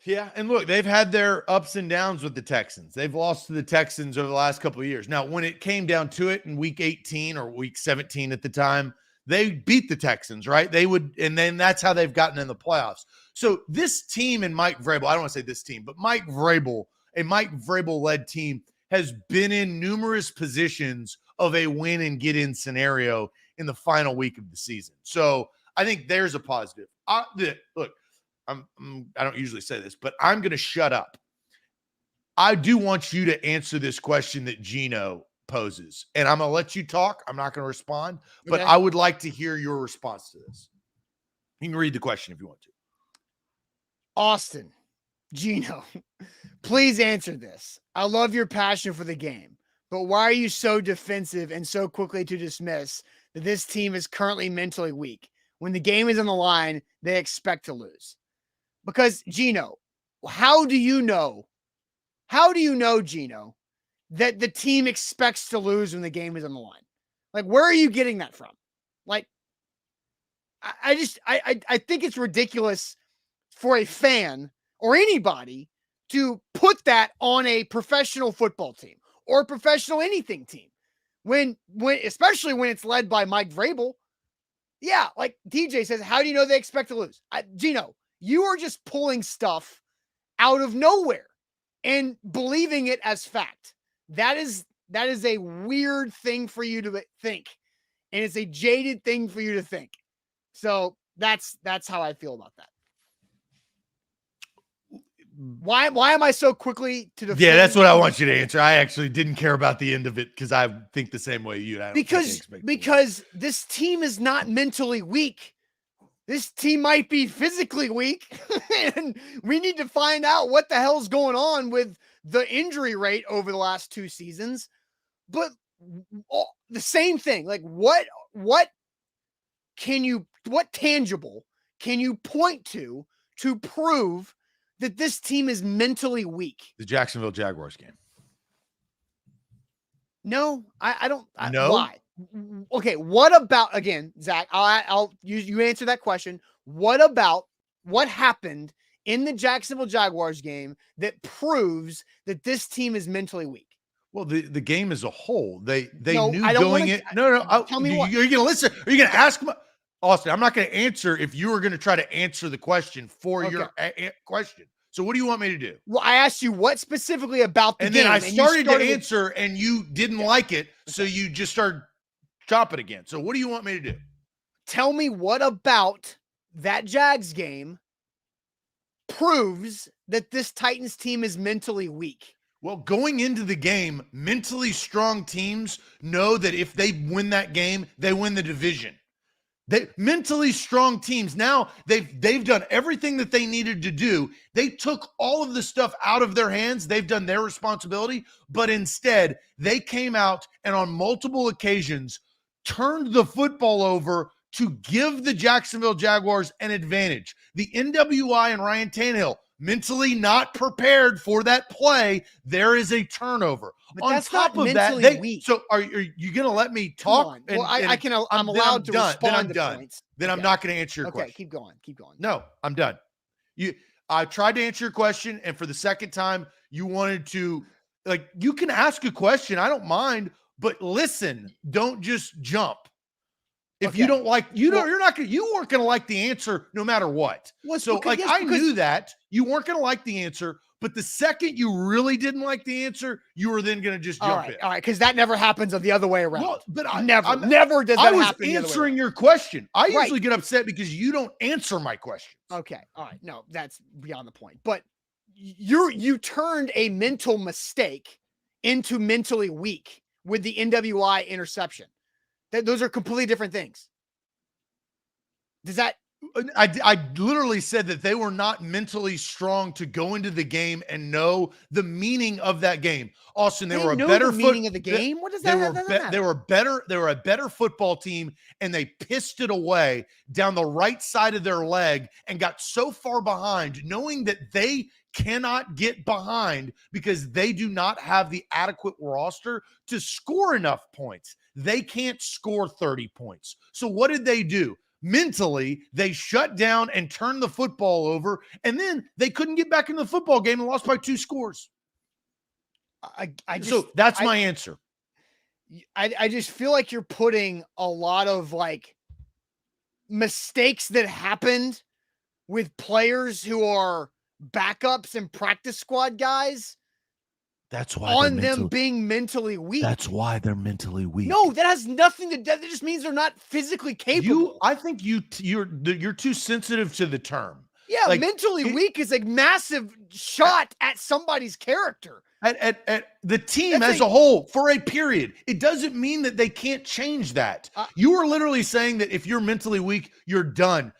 Yeah, and look, they've had their ups and downs with the Texans. They've lost to the Texans over the last couple of years. Now, when it came down to it in week 18 or week 17 at the time, they beat the Texans, right? They would, and then that's how they've gotten in the playoffs. So this team and Mike Vrabel, I don't want to say this team, but Mike Vrabel, a Mike Vrabel-led team, has been in numerous positions of a win and get in scenario in the final week of the season. So I think there's a positive. Look, I don't usually say this, but I'm going to shut up. I do want you to answer this question that Gino poses, and I'm going to let you talk. I'm not going to respond, but I would like to hear your response to this. You can read the question if you want to. Austin, Gino, please answer this. I love your passion for the game, but why are you so defensive and so quickly to dismiss that this team is currently mentally weak? When the game is on the line, they expect to lose. Because, Gino, how do you know, Gino, that the team expects to lose when the game is on the line? Like, where are you getting that from? Like, I think it's ridiculous for a fan or anybody to put that on a professional football team or professional anything team. When especially when it's led by Mike Vrabel. Yeah, like DJ says, how do you know they expect to lose? Gino, you are just pulling stuff out of nowhere. and believing it as fact. That is a weird thing for you to think. And it's a jaded thing for you to think. So that's how I feel about that. Why am I so quickly to defend? Yeah, that's what I want you to answer. I actually didn't care about the end of it because I think the same way you. Because this team is not mentally weak. This team might be physically weak, and we need to find out what the hell's going on with the injury rate over the last 2 seasons. But the same thing, like what tangible can you point to prove that this team is mentally weak? The Jacksonville Jaguars game. No, I don't. No. Why? Okay, what about, again, Zach? I'll you answer that question. What about what happened in the Jacksonville Jaguars game that proves that this team is mentally weak? Well, the game as a whole, they No, knew I don't going wanna- it. No. Tell me what. You're going to listen. Are you going to ask me? Austin, I'm not going to answer if you were going to try to answer the question for your question. So what do you want me to do? Well, I asked you what specifically about the game. Then I started to with- answer and you didn't like it. So you just started chopping again. So what do you want me to do? Tell me what about that Jags game proves that this Titans team is mentally weak? Well, going into the game, mentally strong teams know that if they win that game, they win the division. Mentally strong teams, now they've done everything that they needed to do. They took all of the stuff out of their hands. They've done their responsibility, but instead they came out and on multiple occasions turned the football over to give the Jacksonville Jaguars an advantage. The NWI and Ryan Tannehill mentally not prepared for that play. There is a turnover. But on that's top not of that, mentally weak. so are you going to let me talk? Well, I'm allowed to respond to points. Then I'm not going to answer your question. Keep going. No, I'm done. I tried to answer your question, and for the second time, you wanted to, like, you can ask a question. I don't mind, but listen, don't just jump. If you don't like, you weren't going to like the answer no matter what. Well, so I knew that you weren't going to like the answer, but the second you really didn't like the answer, you were then going to just jump in. All right, because that never happens the other way around. Well, but never does that happen. I was answering your question. I usually get upset because you don't answer my questions. Okay, all right, no, that's beyond the point. But you turned a mental mistake into mentally weak with the NWI interception. Those are completely different things. Does that? I literally said that they were not mentally strong to go into the game and know the meaning of that game. Austin, they were a better meaning of the game. What does that have? They were better. They were a better football team, and they pissed it away down the right side of their leg and got so far behind, knowing that they cannot get behind because they do not have the adequate roster to score enough points. They can't score 30 points. So what did they do? Mentally, they shut down and turned the football over, and then they couldn't get back into the football game and lost by 2 scores. So that's my answer. I just feel like you're putting a lot of like mistakes that happened with players who are backups and practice squad guys. That's why on them being mentally weak. That's why they're mentally weak. No, that has nothing to do. That just means they're not physically capable. I think you're too sensitive to the term. Yeah, like, mentally weak is a massive shot at somebody's character. At the team as a whole for a period. It doesn't mean that they can't change that. You are literally saying that if you're mentally weak, you're done.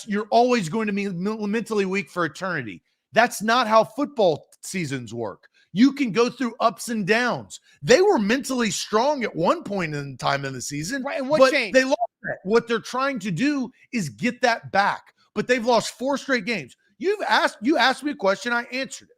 You're always going to be mentally weak for eternity. That's not how football seasons work. You can go through ups and downs. They were mentally strong at one point in time in the season, right? And what changed? They lost that. What they're trying to do is get that back, but they've lost 4 straight games. You asked me a question, I answered it.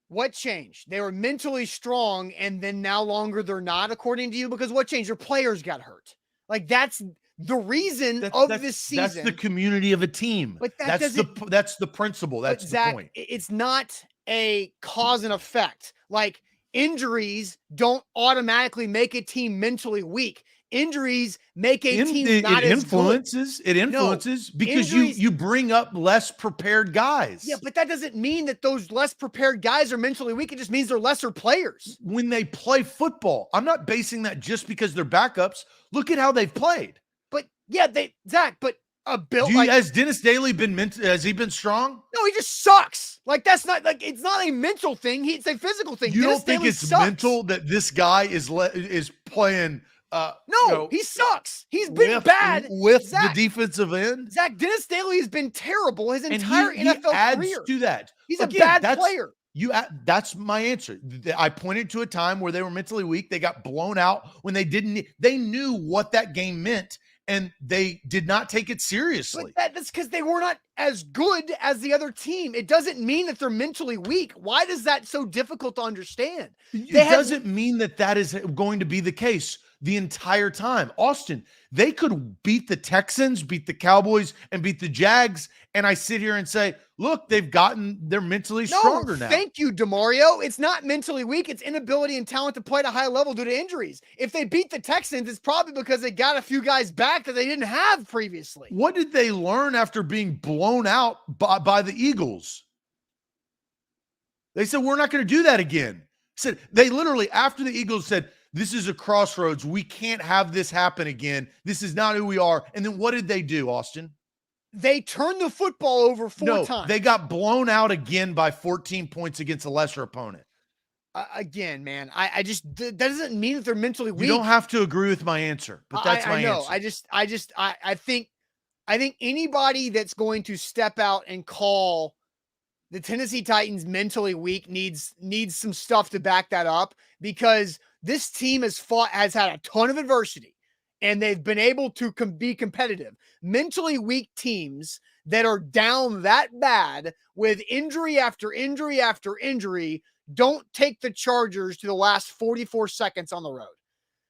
What changed? They were mentally strong, and then now longer they're not, according to you, because what changed? Your players got hurt. Like that's the reason this season. That's the community of a team. But that's the principle. That's Zach, the point. It's not a cause and effect. Like injuries don't automatically make a team mentally weak. injuries make a team it not as influences. good. It influences because injuries, you bring up less prepared guys. Yeah, but that doesn't mean that those less prepared guys are mentally weak. It just means they're lesser players. When they play football, I'm not basing that just because they're backups. Look at how they've played. But yeah, Zach, but has Dennis Daly been has he been strong? No, he just sucks. Like, that's not, like, it's not a mental thing. It's a physical thing. You don't think it's mental that this guy is playing? No, he sucks. He's been bad with the defensive end. Zach, Dennis Daly has been terrible his entire NFL career. To that, he's a bad player. That's my answer. I pointed to a time where they were mentally weak. They got blown out when they didn't. They knew what that game meant, and they did not take it seriously. But that's because they were not as good as the other team. It doesn't mean that they're mentally weak. Why is that so difficult to understand? It doesn't mean that is going to be the case the entire time. Austin, they could beat the Texans, beat the Cowboys, and beat the Jags. And I sit here and say, look, they're mentally stronger now. Thank you, DeMario. It's not mentally weak. It's inability and talent to play at a high level due to injuries. If they beat the Texans, it's probably because they got a few guys back that they didn't have previously. What did they learn after being blown out by the Eagles? They said, we're not going to do that again. Said they literally, after the Eagles said, this is a crossroads. We can't have this happen again. This is not who we are. And then what did they do, Austin? They turned the football over four times. They got blown out again by 14 points against a lesser opponent. Again, man, that doesn't mean that they're mentally weak. You don't have to agree with my answer, but that's my answer. I think anybody that's going to step out and call the Tennessee Titans mentally weak needs some stuff to back that up, because this team has had a ton of adversity and they've been able to be competitive. Mentally weak teams that are down that bad with injury after injury after injury don't take the Chargers to the last 44 seconds on the road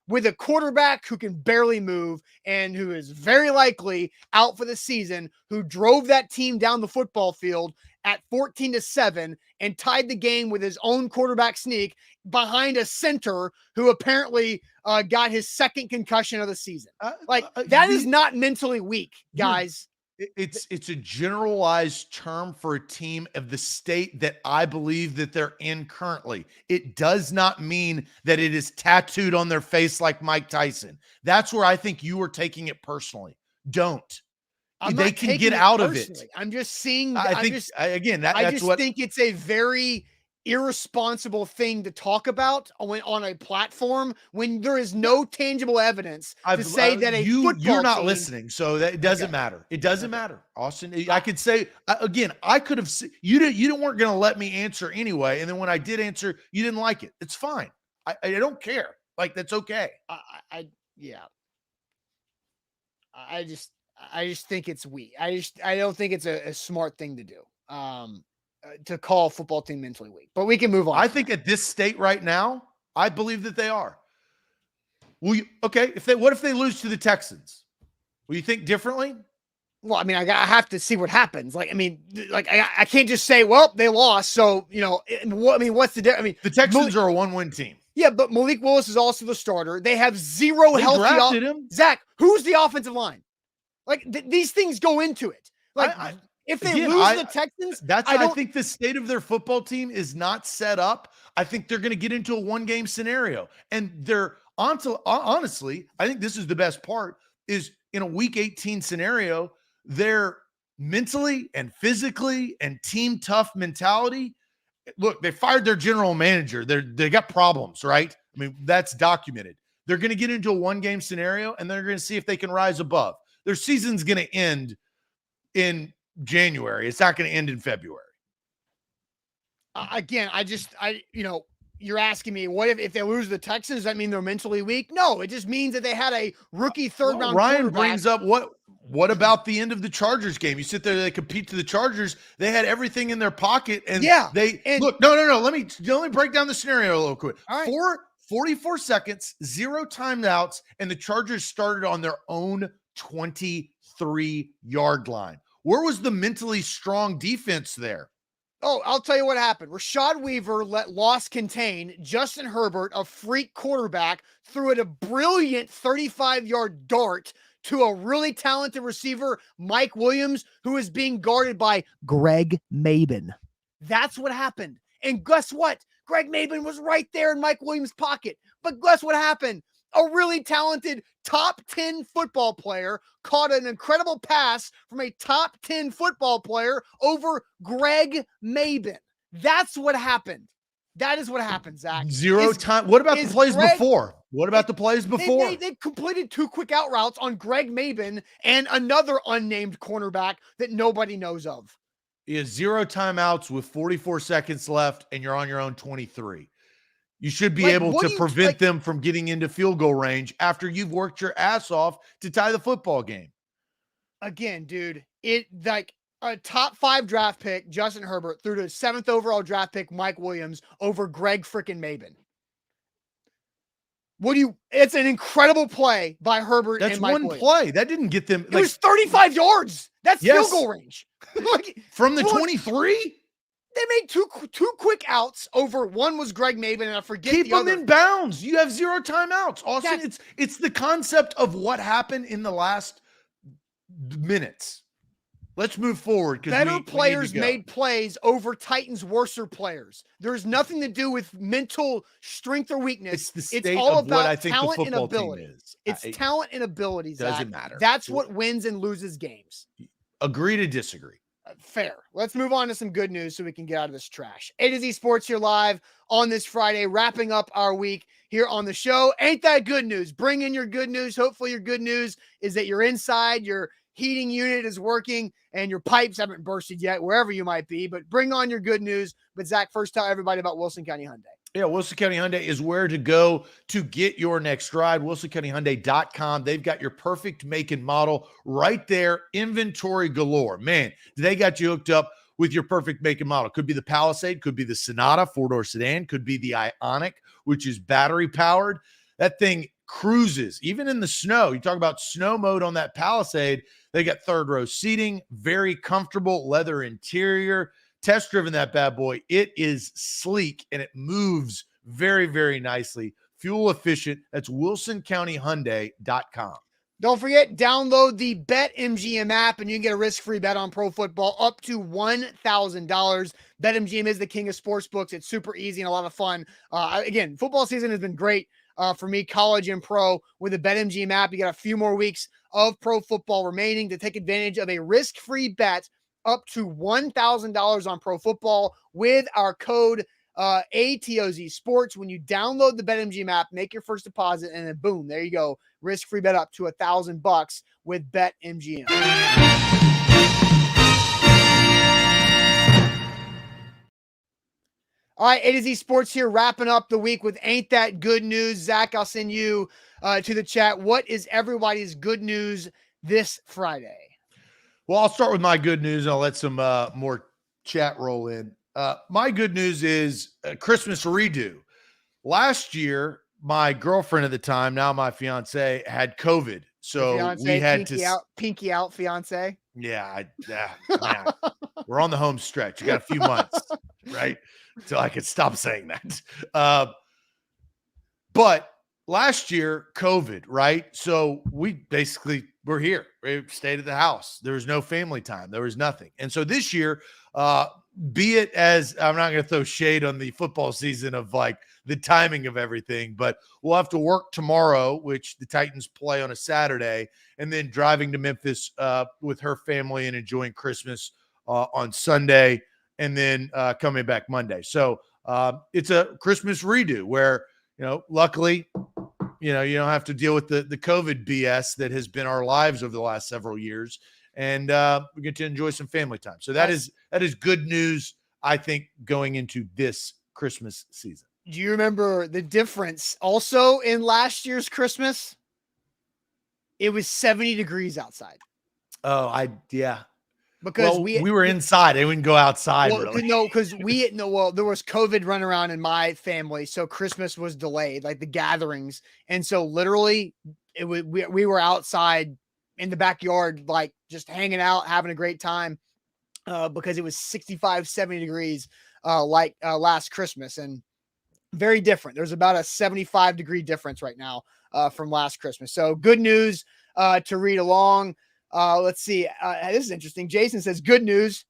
with a quarterback who can barely move and who is very likely out for the season, who drove that team down the football field at 14-7 and tied the game with his own quarterback sneak behind a center who apparently got his second concussion of the season. That is not mentally weak, guys. It's a generalized term for a team of the state that I believe that they're in currently. It does not mean that it is tattooed on their face like Mike Tyson. That's where I think you are taking it personally. Don't. They can get out of it. I'm just seeing. I think it's a very irresponsible thing to talk about on a platform when there is no tangible evidence to say that you're not listening, so that it doesn't matter. It doesn't matter, Austin. I could say again. I could have. You weren't going to let me answer anyway, and then when I did answer, you didn't like it. It's fine. I don't care. Like, that's okay. I just think it's weak. I don't think it's a smart thing to do. To call a football team mentally weak, but we can move on. I think at this state right now, I believe that they are. What if they lose to the Texans? Will you think differently? Well, I mean, I have to see what happens. I can't just say, well, they lost. So, what's the difference? I mean, the Texans are a 1-win team. Yeah, but Malik Willis is also the starter. They have zero healthy. Drafted him. Zach, who's the offensive line? These things go into it. If they lose the Texans, I think the state of their football team is not set up. I think they're going to get into a one-game scenario. And they're honestly, I think this is the best part, is in a week 18 scenario, they're mentally and physically and team tough mentality. Look, they fired their general manager. They got problems, right? I mean, that's documented. They're going to get into a one-game scenario, and they're going to see if they can rise above. Their season's going to end in January. It's not going to end in February. Again, you're asking me, what if they lose the Texans? Does that mean they're mentally weak? No, it just means that they had a rookie third-round Ryan brings up what about the end of the Chargers game? You sit there, they compete to the Chargers. They had everything in their pocket, and look. No. Let me break down the scenario a little quick. All right. 44 seconds, 0 timeouts, and the Chargers started on their own 23-yard line. Where was the mentally strong defense there? Oh, I'll tell you what happened. Rashad Weaver let loss contain Justin Herbert, a freak quarterback, threw it a brilliant 35-yard dart to a really talented receiver, Mike Williams, who is being guarded by Greg Maben. That's what happened. And guess what? Greg Maben was right there in Mike Williams' pocket. But guess what happened? A really talented top 10 football player caught an incredible pass from a top 10 football player over Greg Maben. That's what happened. That is what happened, Zach. Zero time. What about the plays before? What about the plays before? They completed 2 quick out routes on Greg Maben and another unnamed cornerback that nobody knows of. He has 0 timeouts with 44 seconds left, and you're on your own 23. You should be able to prevent them from getting into field goal range after you've worked your ass off to tie the football game. Again, dude, a top 5 draft pick, Justin Herbert, threw to 7th overall draft pick, Mike Williams, over Greg freaking Maben. It's an incredible play by Herbert and Mike Williams. That's one play. That didn't get them. It was 35 yards. That's field goal range. From the 23? They made two quick outs over. One was Greg Maben, and I forget Keep the other. Keep them in bounds. You have 0 timeouts. Austin, it's the concept of what happened in the last minutes. Let's move forward. Better players made plays over Titans' worser players. There's nothing to do with mental strength or weakness. It's all about talent and ability. It's talent and ability, Zach. Doesn't matter. That's what wins and loses games. Agree to disagree. Fair. Let's move on to some good news so we can get out of this trash. A to Z Sports here live on this Friday, wrapping up our week here on the show. Ain't that good news? Bring in your good news. Hopefully your good news is that you're inside, your heating unit is working, and your pipes haven't bursted yet, wherever you might be. But bring on your good news. But Zach, first tell everybody about Wilson County Hyundai. Yeah, Wilson County Hyundai is where to go to get your next ride. WilsonCountyHyundai.com. They've got your perfect make and model right there. Inventory galore. Man, they got you hooked up with your perfect make and model. Could be the Palisade, could be the Sonata, 4-door sedan, could be the Ioniq, which is battery powered. That thing cruises, even in the snow. You talk about snow mode on that Palisade. They got 3rd row seating, very comfortable leather interior. Test driven that bad boy. It is sleek and it moves very, very nicely. Fuel efficient. That's WilsonCountyHyundai.com. Don't forget, download the BetMGM app and you can get a risk-free bet on pro football up to $1,000. BetMGM is the king of sportsbooks. It's super easy and a lot of fun. Again, football season has been great for me, college and pro. With the BetMGM app, you got a few more weeks of pro football remaining to take advantage of a risk-free bet up to $1,000 on pro football with our code ATOZ Sports. When you download the BetMGM app, make your first deposit, and then boom, there you go. Risk-free bet up to $1,000 with BetMGM. All right, A to Z Sports here, wrapping up the week with Ain't That Good News. Zach, I'll send you to the chat. What is everybody's good news this Friday? Well, I'll start with my good news, and I'll let some more chat roll in. My good news is a Christmas redo. Last year, my girlfriend at the time, now my fiance, had COVID. So we had pinky out fiance. Yeah, man, we're on the home stretch. You got a few months, right? Until I could stop saying that. But last year, COVID, right? So we basically were here. We stayed at the house. There was no family time. There was nothing. And so this year, be it as I'm not going to throw shade on the football season of like the timing of everything, but we'll have to work tomorrow, which the Titans play on a Saturday, and then driving to Memphis with her family and enjoying Christmas on Sunday, and then coming back Monday. So it's a Christmas redo where, luckily, you don't have to deal with the COVID BS that has been our lives over the last several years. And we get to enjoy some family time. So that is good news, I think, going into this Christmas season. Do you remember the difference also in last year's Christmas? It was 70 degrees outside. Oh, yeah. Because we were inside. They wouldn't go outside. Really. No, because there was COVID run around in my family. So Christmas was delayed, like the gatherings. And so literally we were outside in the backyard, like just hanging out, having a great time. because it was 65, 70 degrees last Christmas, and very different. There's about a 75-degree difference right now from last Christmas. So good news to read along. Let's see. This is interesting. Jason says, good news.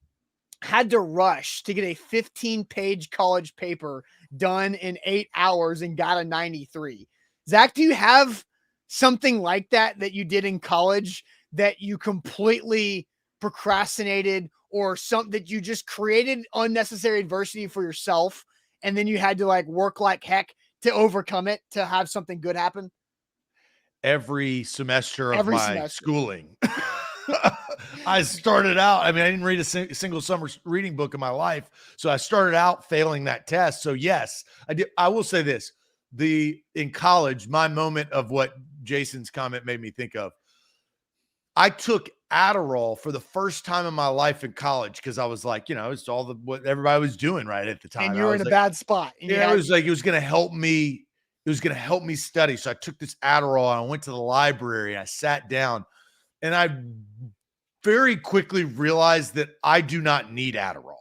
Had to rush to get a 15-page college paper done in 8 hours and got a 93. Zach, do you have something like that you did in college that you completely procrastinated, or something that you just created unnecessary adversity for yourself and then you had to like work like heck to overcome it to have something good happen? Every semester of my schooling. I started out, I didn't read a single summer reading book in my life. So I started out failing that test. So yes, I did. I will say this, in college, my moment of what Jason's comment made me think of, I took Adderall for the first time in my life in college because I was like, it's all what everybody was doing right at the time. And you were in a bad spot. Yeah, it was like, it was going to help me. It was going to help me study. So I took this Adderall and I went to the library and I sat down, and I very quickly realized that I do not need Adderall.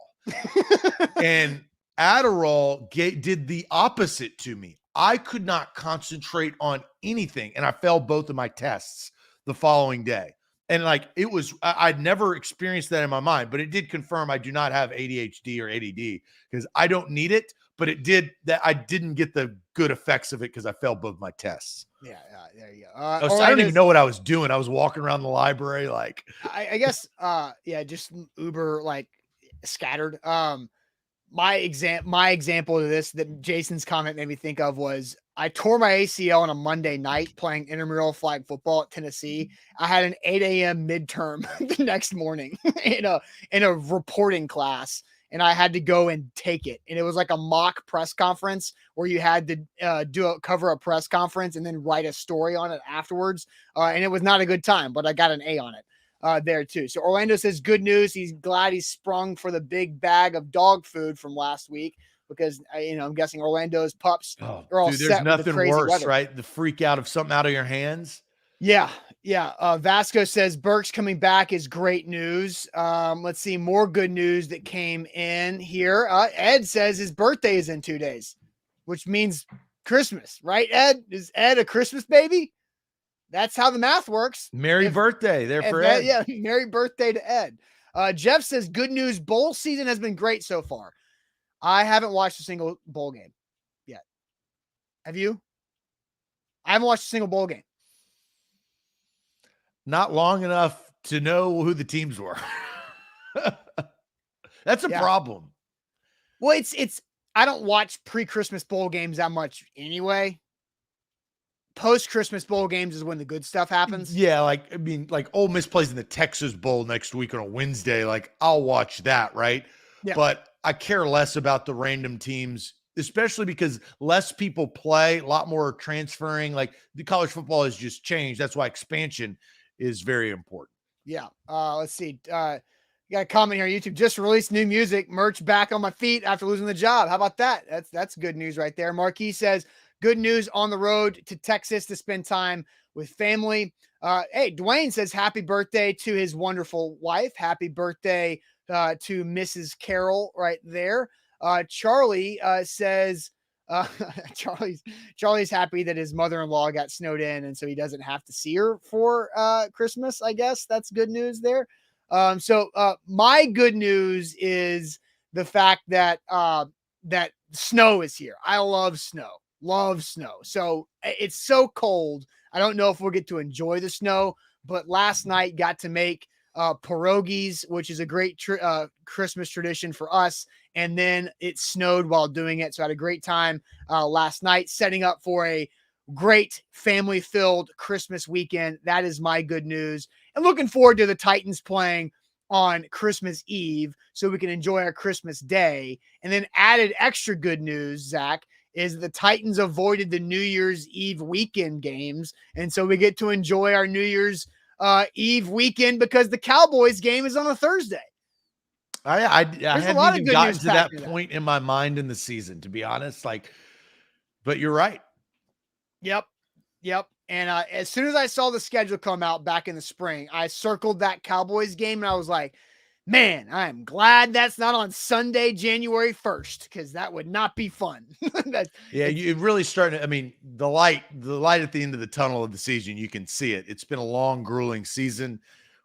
And Adderall did the opposite to me. I could not concentrate on anything, and I failed both of my tests the following day. And like, I'd never experienced that in my mind, but it did confirm I do not have ADHD or ADD because I don't need it. But it did that. I didn't get the good effects of it because I failed both my tests. Yeah, there you go. I don't even know what I was doing. I was walking around the library like, I guess, just uber like scattered. My example of this that Jason's comment made me think of was I tore my ACL on a Monday night playing intramural flag football at Tennessee. I had an 8 a.m. midterm the next morning in a reporting class, and I had to go and take it. And it was like a mock press conference where you had to cover a press conference and then write a story on it afterwards. And it was not a good time, but I got an A on it. There too. So Orlando says good news. He's glad he's sprung for the big bag of dog food from last week because I'm guessing Orlando's pups are all set. There's nothing worse, weather. Right? The freak out of something out of your hands. Yeah. Vasco says Burks coming back is great news. Let's see more good news that came in here. Ed says his birthday is in 2 days, which means Christmas, right? Ed, is Ed a Christmas baby? That's how the math works. Merry birthday there for Ed. Yeah, merry birthday to Ed. Jeff says, good news. Bowl season has been great so far. I haven't watched a single bowl game yet. Have you? I haven't watched a single bowl game. Not long enough to know who the teams were. That's a problem. Well, it's I don't watch pre-Christmas bowl games that much anyway. Post-Christmas bowl games is when the good stuff happens. Yeah, like Ole Miss plays in the Texas Bowl next week on a Wednesday. Like, I'll watch that, right? Yeah. But I care less about the random teams, especially because less people play, a lot more transferring. Like, the college football has just changed. That's why expansion is very important. Yeah. Let's see. You got a comment here on YouTube. Just released new music, merch back on my feet after losing the job. How about that? That's good news right there. Marquis says, good news on the road to Texas to spend time with family. Hey, Dwayne says happy birthday to his wonderful wife. Happy birthday to Mrs. Carroll right there. Charlie says Charlie's happy that his mother-in-law got snowed in, and so he doesn't have to see her for Christmas. I guess that's good news there. So my good news is the fact that that snow is here. I love snow. So it's so cold. I don't know if we'll get to enjoy the snow, but last night got to make pierogies, which is a great Christmas tradition for us. And then it snowed while doing it. So I had a great time last night setting up for a great family-filled Christmas weekend. That is my good news. And looking forward to the Titans playing on Christmas Eve so we can enjoy our Christmas day. And then added extra good news, Zach, is the Titans avoided the New Year's Eve weekend games. And so we get to enjoy our New Year's Eve weekend because the Cowboys game is on a Thursday. I hadn't even gotten to that point in my mind in the season, to be honest. But you're right. Yep. And as soon as I saw the schedule come out back in the spring, I circled that Cowboys game and I was like, Man, I am glad that's not on Sunday, January 1st, because that would not be fun. Yeah, you really starting to, I mean, the light at the end of the tunnel of the season, you can see it. It's been a long, grueling season.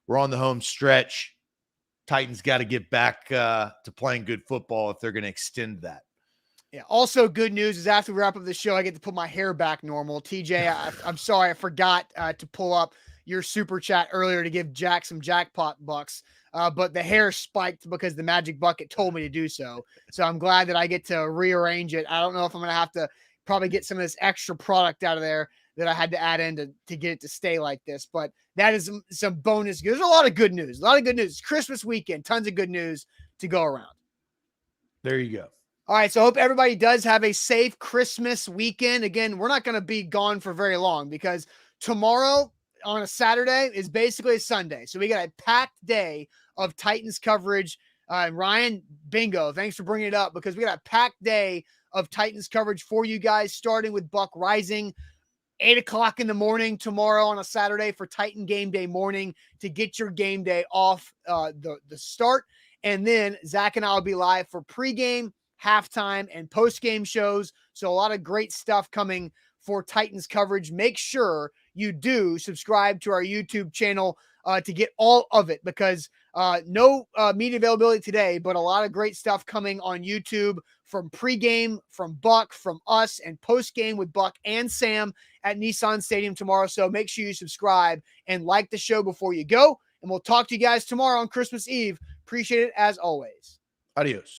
We're on the home stretch. Titans got to get back to playing good football if they're going to extend that. Yeah. Also, good news is after we wrap up the show, I get to put my hair back normal. TJ, I'm sorry, I forgot to pull up your super chat earlier to give Jack some jackpot bucks. But the hair spiked because the magic bucket told me to do so. So I'm glad that I get to rearrange it. I don't know if I'm going to have to probably get some of this extra product out of there that I had to add in to get it to stay like this. But that is some bonus. There's a lot of good news. A lot of good news. It's Christmas weekend. Tons of good news to go around. There you go. All right, so I hope everybody does have a safe Christmas weekend. Again, we're not going to be gone for very long because tomorrow on a Saturday is basically a Sunday. So we got a packed day of Titans coverage. Ryan, bingo, thanks for bringing it up because we got a packed day of Titans coverage for you guys, starting with Buck Rising, 8 o'clock in the morning tomorrow on a Saturday for Titan game day morning to get your game day off the start. And then Zach and I will be live for pregame, halftime, and post-game shows. So a lot of great stuff coming for Titans coverage. Make sure you do subscribe to our YouTube channel to get all of it because no media availability today, but a lot of great stuff coming on YouTube from pregame, from Buck, from us, and postgame with Buck and Sam at Nissan Stadium tomorrow. So make sure you subscribe and like the show before you go. And we'll talk to you guys tomorrow on Christmas Eve. Appreciate it as always. Adios.